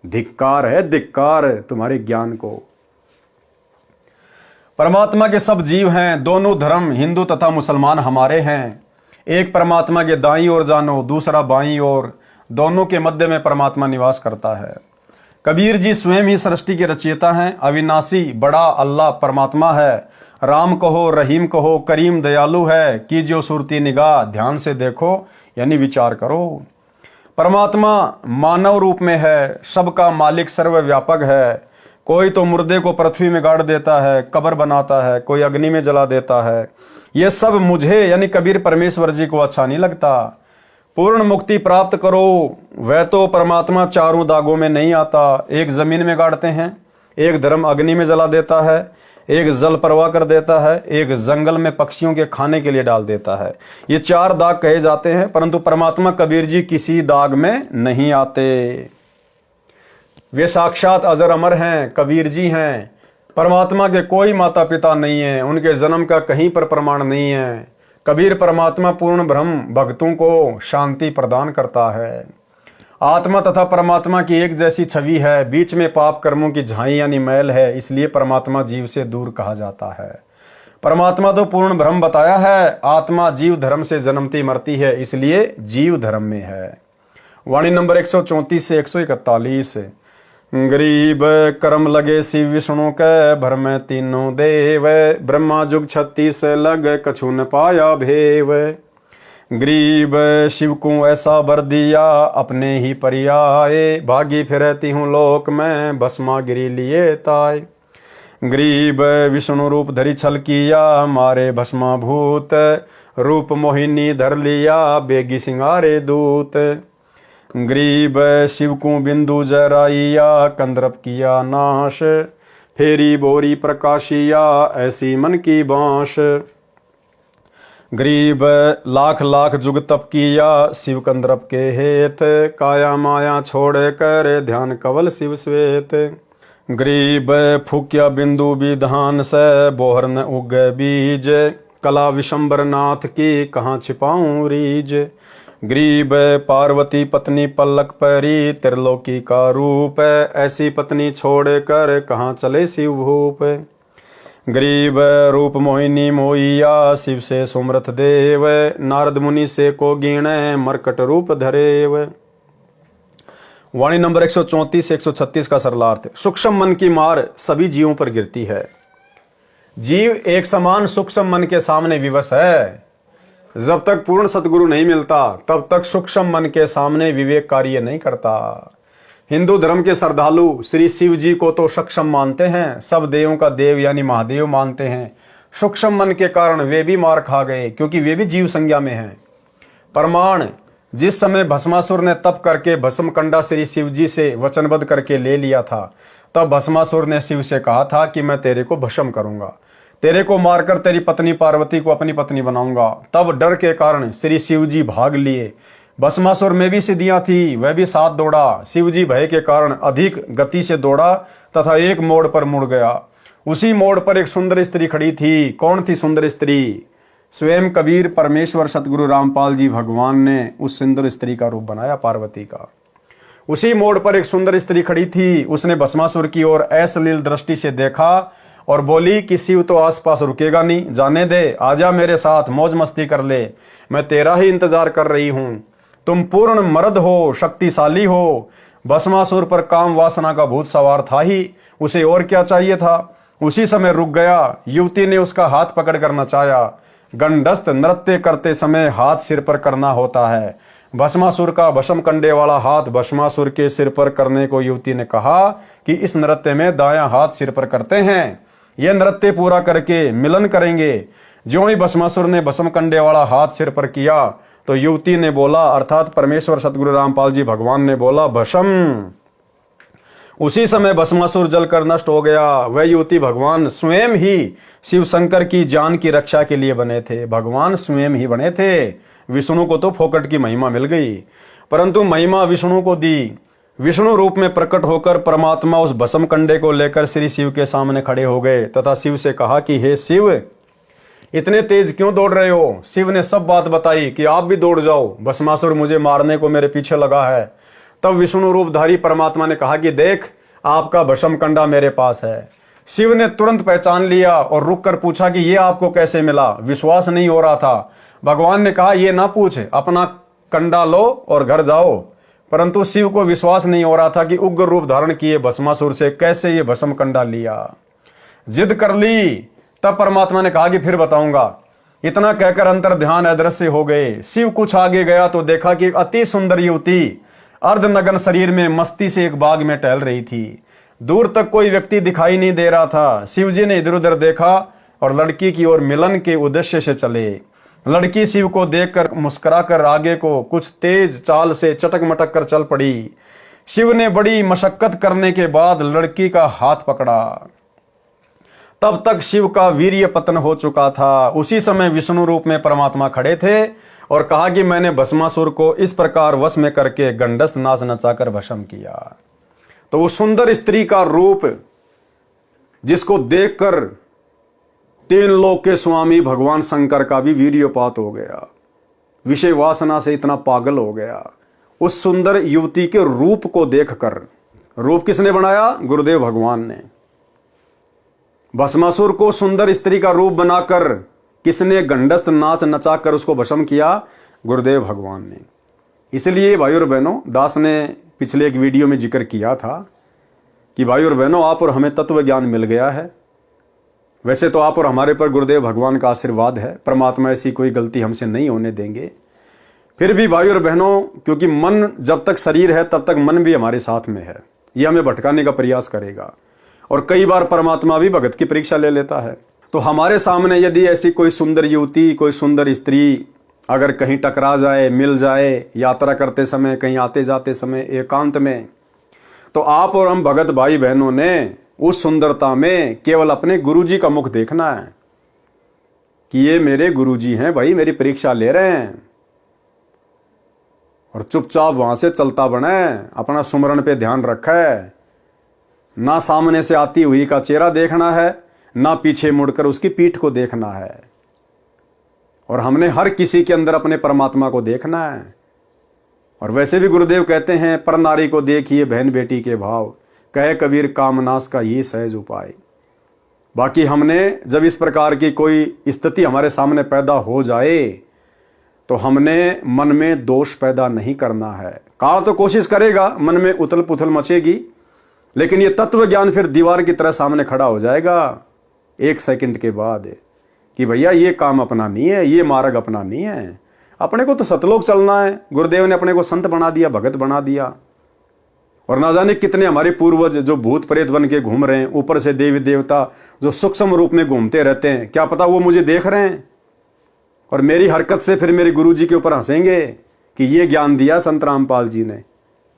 धिक्कार है, धिक्कार तुम्हारे ज्ञान को। परमात्मा के सब जीव हैं, दोनों धर्म हिंदू तथा मुसलमान हमारे हैं। एक परमात्मा के दाईं ओर जानो, दूसरा बाईं ओर, दोनों के मध्य में परमात्मा निवास करता है। कबीर जी स्वयं ही सृष्टि के रचयिता हैं। अविनाशी बड़ा अल्लाह परमात्मा है। राम कहो, रहीम कहो, करीम दयालु है, कीजियो सुरती निगाह, ध्यान से देखो यानी विचार करो। परमात्मा मानव रूप में है, सबका मालिक सर्वव्यापक है। कोई तो मुर्दे को पृथ्वी में गाड़ देता है, कब्र बनाता है, कोई अग्नि में जला देता है। ये सब मुझे यानी कबीर परमेश्वर जी को अच्छा नहीं लगता। पूर्ण मुक्ति प्राप्त करो, वह तो परमात्मा चारों दागों में नहीं आता। एक जमीन में गाड़ते हैं, एक धर्म अग्नि में जला देता है, एक जल प्रवाह कर देता है, एक जंगल में पक्षियों के खाने के लिए डाल देता है। ये चार दाग कहे जाते हैं, परंतु परमात्मा कबीर जी किसी दाग में नहीं आते। वे साक्षात अजर अमर हैं, कबीर जी हैं। परमात्मा के कोई माता पिता नहीं है, उनके जन्म का कहीं पर प्रमाण नहीं है। कबीर परमात्मा पूर्ण ब्रह्म भक्तों को शांति प्रदान करता है। आत्मा तथा परमात्मा की एक जैसी छवि है, बीच में पाप कर्मों की झाई यानी मैल है, इसलिए परमात्मा जीव से दूर कहा जाता है। परमात्मा तो पूर्ण ब्रह्म बताया है, आत्मा जीव धर्म से जन्मती मरती है, इसलिए जीव धर्म में है। वाणी नंबर 134 से 141। गरीब कर्म लगे शिव विष्णु के, भर में तीनों देव, ब्रह्मा जुग 36 लग कछु न पाया भेव। गरीब शिव को ऐसा बर दिया, अपने ही परियाए, भागी फिरती हूँ लोक में, भस्मा गिरी लिए ताय। गरीब विष्णु रूप धरी छल किया, मारे भस्मा भूत, रूप मोहिनी धर लिया, बेगी सिंगारे दूत। गरीब शिव को बिंदु जराइया, कंदर्प किया नाश, फेरी बोरी प्रकाशिया, ऐसी मन की बांश। गरीब लाख लाख जुग तप किया, शिव कंदर्प के हेत, काया माया छोड़ कर ध्यान कवल शिव श्वेत। गरीब फूक्या बिंदु विधान से, बोहर न उग बीज, कला विशंबर नाथ की कहाँ छिपाऊं रीज। गरीब पार्वती पत्नी पलक परी, त्रिलोकी का रूप, ऐसी पत्नी छोड़ कर कहाँ चले शिव भूप। गरीब रूप मोहिनी मोइया, शिव से सुमरथ देव, नारद मुनि से को गिणे, मरकट रूप धरेव। वाणी नंबर 134 से 136 का सरलार्थ। सूक्ष्म मन की मार सभी जीवों पर गिरती है। जीव एक समान सूक्ष्म मन के सामने विवश है। जब तक पूर्ण सतगुरु नहीं मिलता, तब तक सूक्ष्म मन के सामने विवेक कार्य नहीं करता। हिंदू धर्म के श्रद्धालु श्री शिव जी को तो सक्षम मानते हैं, सब देवों का देव यानी महादेव मानते हैं। सूक्ष्म मन के कारण वे भी मार खा गए, क्योंकि वे भी जीव संज्ञा में हैं। प्रमाण, जिस समय भस्मासुर ने तप करके भस्म कंडा श्री शिव जी से वचनबद्ध करके ले लिया था, तब भस्मासुर ने शिव से कहा था कि मैं तेरे को भस्म करूंगा, तेरे को मारकर तेरी पत्नी पार्वती को अपनी पत्नी बनाऊंगा। तब डर के कारण श्री शिव जी भाग लिए। भस्मासुर में भी सिद्धियां थी, वह भी साथ दौड़ा। शिव जी भय के कारण अधिक गति से दौड़ा तथा एक मोड़ पर मुड़ गया। उसी मोड़ पर एक सुंदर स्त्री खड़ी थी। कौन थी सुंदर स्त्री? स्वयं कबीर परमेश्वर सतगुरु रामपाल जी भगवान ने उस सुंदर स्त्री का रूप बनाया, पार्वती का। उसी मोड़ पर एक सुंदर स्त्री खड़ी थी। उसने भस्मासुर की ओर अश्लील दृष्टि से देखा और बोली कि शिव तो आसपास रुकेगा नहीं, जाने दे, आजा मेरे साथ, मौज मस्ती कर ले, मैं तेरा ही इंतजार कर रही हूं। तुम पूर्ण मर्द हो, शक्तिशाली हो। भस्मासुर पर काम वासना का भूत सवार था ही, उसे और क्या चाहिए था? उसी समय रुक गया। युवती ने उसका हाथ पकड़कर नचाया। गंडस्थ नृत्य करते समय हाथ सिर पर करना होता है। भस्मासुर का भस्म कंडे वाला हाथ भस्मासुर के सिर पर करने को युवती ने कहा कि इस नृत्य में दायां हाथ सिर पर करते हैं, यह नृत्य पूरा करके मिलन करेंगे। ज्यों ही भस्मासुर ने भस्म कंडे वाला हाथ सिर पर किया तो युवती ने बोला, अर्थात परमेश्वर सतगुरु रामपाल जी भगवान ने बोला, भस्म। उसी समय भस्मासुर जलकर नष्ट हो गया। वह युवती भगवान स्वयं ही शिव शंकर की जान की रक्षा के लिए बने थे। भगवान स्वयं ही बने थे। विष्णु को तो फोकट की महिमा मिल गई, परंतु महिमा विष्णु को दी। विष्णु रूप में प्रकट होकर परमात्मा उस भस्म कंडे को लेकर श्री शिव के सामने खड़े हो गए तथा शिव से कहा कि हे शिव, इतने तेज क्यों दौड़ रहे हो? शिव ने सब बात बताई कि आप भी दौड़ जाओ, भस्मासुर मुझे मारने को मेरे पीछे लगा है। तब विष्णु रूपधारी परमात्मा ने कहा कि देख, आपका भस्म कंडा मेरे पास है। शिव ने तुरंत पहचान लिया और रुक कर पूछा कि यह आपको कैसे मिला? विश्वास नहीं हो रहा था। भगवान ने कहा, यह ना पूछ, अपना कंडा लो और घर जाओ। परंतु शिव को विश्वास नहीं हो रहा था कि उग्र रूप धारण किए भस्मासुर से कैसे ये भस्म कंडा लिया। जिद कर ली। तब परमात्मा ने कहा कि फिर बताऊंगा। इतना कहकर अंतर ध्यान अदृश्य हो गए। शिव कुछ आगे गया तो देखा कि अति सुंदर युवती अर्धनग्न शरीर में मस्ती से एक बाग में टहल रही थी। दूर तक कोई व्यक्ति दिखाई नहीं दे रहा था। शिव जी ने इधर उधर देखा और लड़की की ओर मिलन के उद्देश्य से चले। लड़की शिव को देखकर मुस्कुराकर आगे को कुछ तेज चाल से चटक मटक कर चल पड़ी। शिव ने बड़ी मशक्कत करने के बाद लड़की का हाथ पकड़ा। तब तक शिव का वीर्य पतन हो चुका था। उसी समय विष्णु रूप में परमात्मा खड़े थे और कहा कि मैंने भस्मासुर को इस प्रकार वश में करके गंडस्थ नाच नचाकर भस्म किया। तो उस सुंदर स्त्री का रूप जिसको देखकर तीन लोक के स्वामी भगवान शंकर का भी वीर्यपात हो गया, विषय वासना से इतना पागल हो गया। उस सुंदर युवती के रूप को देखकर, रूप किसने बनाया? गुरुदेव भगवान ने। भस्मासुर को सुंदर स्त्री का रूप बनाकर किसने गंडस्थ नाच नचाकर उसको भस्म किया? गुरुदेव भगवान ने। इसलिए भाइयों और बहनों, दास ने पिछले एक वीडियो में जिक्र किया था कि भाइयों और बहनों, आप और हमें तत्व ज्ञान मिल गया है। वैसे तो आप और हमारे पर गुरुदेव भगवान का आशीर्वाद है, परमात्मा ऐसी कोई गलती हमसे नहीं होने देंगे। फिर भी भाइयों और बहनों, क्योंकि मन जब तक शरीर है तब तक मन भी हमारे साथ में है, ये हमें भटकाने का प्रयास करेगा और कई बार परमात्मा भी भगत की परीक्षा ले लेता है। तो हमारे सामने यदि ऐसी कोई सुंदर युवती, कोई सुंदर स्त्री अगर कहीं टकरा जाए, मिल जाए, यात्रा करते समय, कहीं आते जाते समय, एकांत में, तो आप और हम भगत भाई बहनों ने उस सुंदरता में केवल अपने गुरुजी का मुख देखना है कि ये मेरे गुरुजी हैं भाई, मेरी परीक्षा ले रहे हैं, और चुपचाप वहां से चलता बने, अपना सुमरण पे ध्यान रखा है। ना सामने से आती हुई का चेहरा देखना है, ना पीछे मुड़कर उसकी पीठ को देखना है। और हमने हर किसी के अंदर अपने परमात्मा को देखना है। और वैसे भी गुरुदेव कहते हैं, पर नारी को देखिए बहन बेटी के भाव, कहे कबीर कामनाश का ये सहज उपाय। बाकी हमने जब इस प्रकार की कोई स्थिति हमारे सामने पैदा हो जाए तो हमने मन में दोष पैदा नहीं करना है। काल तो कोशिश करेगा, मन में उथल पुथल मचेगी, लेकिन ये तत्व ज्ञान फिर दीवार की तरह सामने खड़ा हो जाएगा एक सेकंड के बाद कि भैया ये काम अपना नहीं है, ये मार्ग अपना नहीं है, अपने को तो सतलोक चलना है। गुरुदेव ने अपने को संत बना दिया, भगत बना दिया, और ना जाने कितने हमारे पूर्वज जो भूत प्रेत बन के घूम रहे हैं, ऊपर से देवी देवता जो सूक्ष्म रूप में घूमते रहते हैं, क्या पता वो मुझे देख रहे हैं और मेरी हरकत से फिर मेरे गुरु जी के ऊपर हंसेंगे कि ये ज्ञान दिया संत रामपाल जी ने,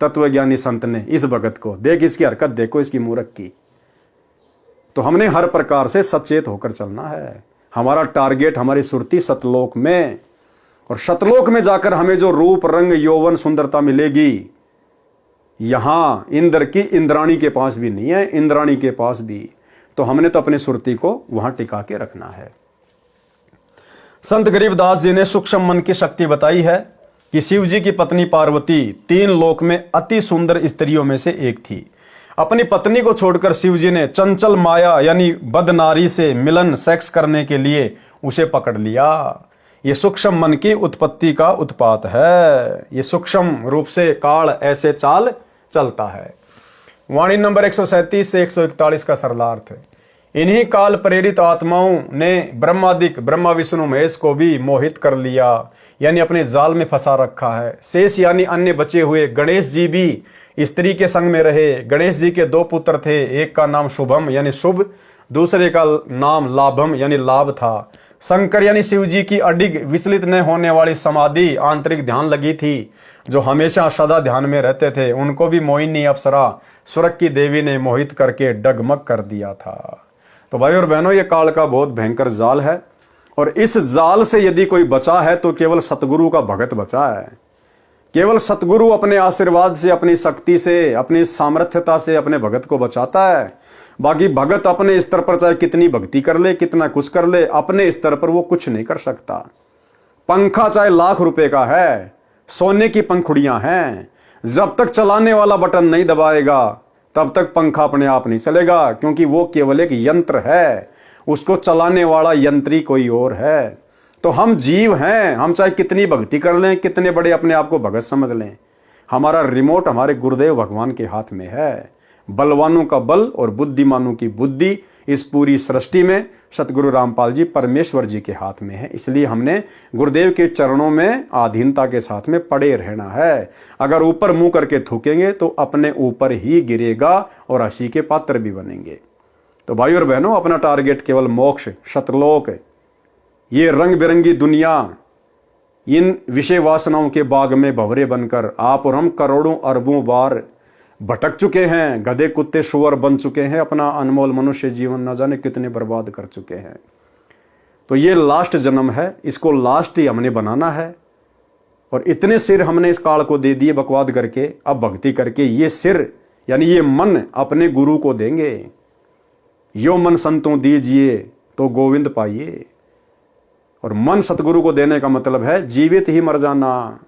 तत्वज्ञानी संत ने इस भगत को, देख इसकी हरकत देखो इसकी मूर्ख की। तो हमने हर प्रकार से सचेत होकर चलना है। हमारा टारगेट हमारी सुरती सतलोक में, और सतलोक में जाकर हमें जो रूप रंग यौवन सुंदरता मिलेगी, यहां इंद्र की इंद्राणी के पास भी नहीं है, इंद्राणी के पास भी। तो हमने तो अपनी सुरती को वहां टिका के रखना है। संत गरीबदास जी ने सूक्ष्म मन की शक्ति बताई है कि शिव जी की पत्नी पार्वती 3 लोक में अति सुंदर स्त्रियों में से एक थी। अपनी पत्नी को छोड़कर शिव जी ने चंचल माया यानी बदनारी से मिलन सेक्स करने के लिए उसे पकड़ लिया। ये सूक्ष्म मन की उत्पत्ति का उत्पात है। ये सूक्ष्म रूप से काल ऐसे चाल चलता है। वाणी नंबर 137 से 141 का सरलार्थ है। इन्हीं काल प्रेरित आत्माओं ने ब्रह्मादिक ब्रह्मा विष्णु महेश को भी मोहित कर लिया, यानी अपने जाल में फंसा रखा है। शेष यानी अन्य बचे हुए गणेश जी भी स्त्री के संग में रहे। गणेश जी के 2 पुत्र थे, एक का नाम शुभम यानी शुभ, दूसरे का नाम लाभम यानी लाभ था। शंकर यानी शिव जी की अडिग विचलित न होने वाली समाधि आंतरिक ध्यान लगी थी, जो हमेशा सदा ध्यान में रहते थे। उनको भी मोहिनी अप्सरा स्वर्ग की देवी ने मोहित करके डगमग कर दिया था। तो भाई और बहनों, ये काल का बहुत भयंकर जाल है, और इस जाल से यदि कोई बचा है तो केवल सतगुरु का भगत बचा है। केवल सतगुरु अपने आशीर्वाद से, अपनी शक्ति से, अपनी सामर्थ्यता से अपने भगत को बचाता है। बाकी भगत अपने स्तर पर चाहे कितनी भक्ति कर ले, कितना कुछ कर ले, अपने स्तर पर वो कुछ नहीं कर सकता। पंखा चाहे लाख रुपए का है, सोने की पंखुड़ियां हैं, जब तक चलाने वाला बटन नहीं दबाएगा तब तक पंखा अपने आप नहीं चलेगा, क्योंकि वो केवल एक यंत्र है, उसको चलाने वाला यंत्री कोई और है। तो हम जीव हैं, हम चाहे कितनी भक्ति कर लें, कितने बड़े अपने आप को भगत समझ लें, हमारा रिमोट हमारे गुरुदेव भगवान के हाथ में है। बलवानों का बल और बुद्धिमानों की बुद्धि इस पूरी सृष्टि में सतगुरु रामपाल जी परमेश्वर जी के हाथ में है। इसलिए हमने गुरुदेव के चरणों में आधीनता के साथ में पड़े रहना है। अगर ऊपर मुंह करके थूकेंगे तो अपने ऊपर ही गिरेगा और हंसी के पात्र भी बनेंगे। तो भाई और बहनों, अपना टारगेट केवल मोक्ष, सतलोक, ये रंग बिरंगी दुनिया, इन विषय वासनाओं के बाग में भंवरे बनकर आप और हम करोड़ों अरबों बार भटक चुके हैं, गधे कुत्ते शुअर बन चुके हैं, अपना अनमोल मनुष्य जीवन न जाने कितने बर्बाद कर चुके हैं। तो ये लास्ट जन्म है, इसको लास्ट ही हमने बनाना है। और इतने सिर हमने इस काल को दे दिए बकवाद करके, अब भक्ति करके ये सिर यानी ये मन अपने गुरु को देंगे। यो मन संतों दीजिए तो गोविंद पाइए। और मन सतगुरु को देने का मतलब है जीवित ही मर जाना।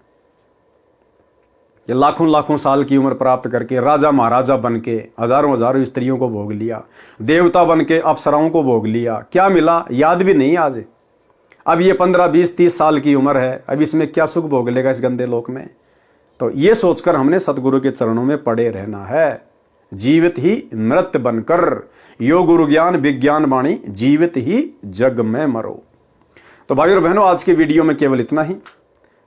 ये लाखों लाखों साल की उम्र प्राप्त करके राजा महाराजा बन के हजारों हजारों स्त्रियों को भोग लिया, देवता बन के अप्सराओं को भोग लिया, क्या मिला याद भी नहीं आज। अब ये 15, 20, 30 साल की उम्र है, अब इसमें क्या सुख भोग लेगा इस गंदे लोक में। तो ये सोचकर हमने सतगुरु के चरणों में पड़े रहना है। जीवित ही मृत बनकर यो गुरु ज्ञान विज्ञान वाणी, जीवित ही जग में मरो। तो भाई और बहनों, आज की वीडियो में केवल इतना ही।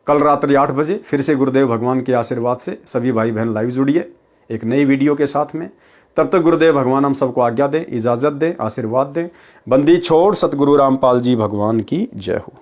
कल रात्रि 8 बजे फिर से गुरुदेव भगवान के आशीर्वाद से सभी भाई बहन लाइव जुड़िए एक नई वीडियो के साथ में। तब तक गुरुदेव भगवान हम सबको आज्ञा दें, इजाजत दें, आशीर्वाद दें। बंदी छोड़ सतगुरु रामपाल जी भगवान की जय हो।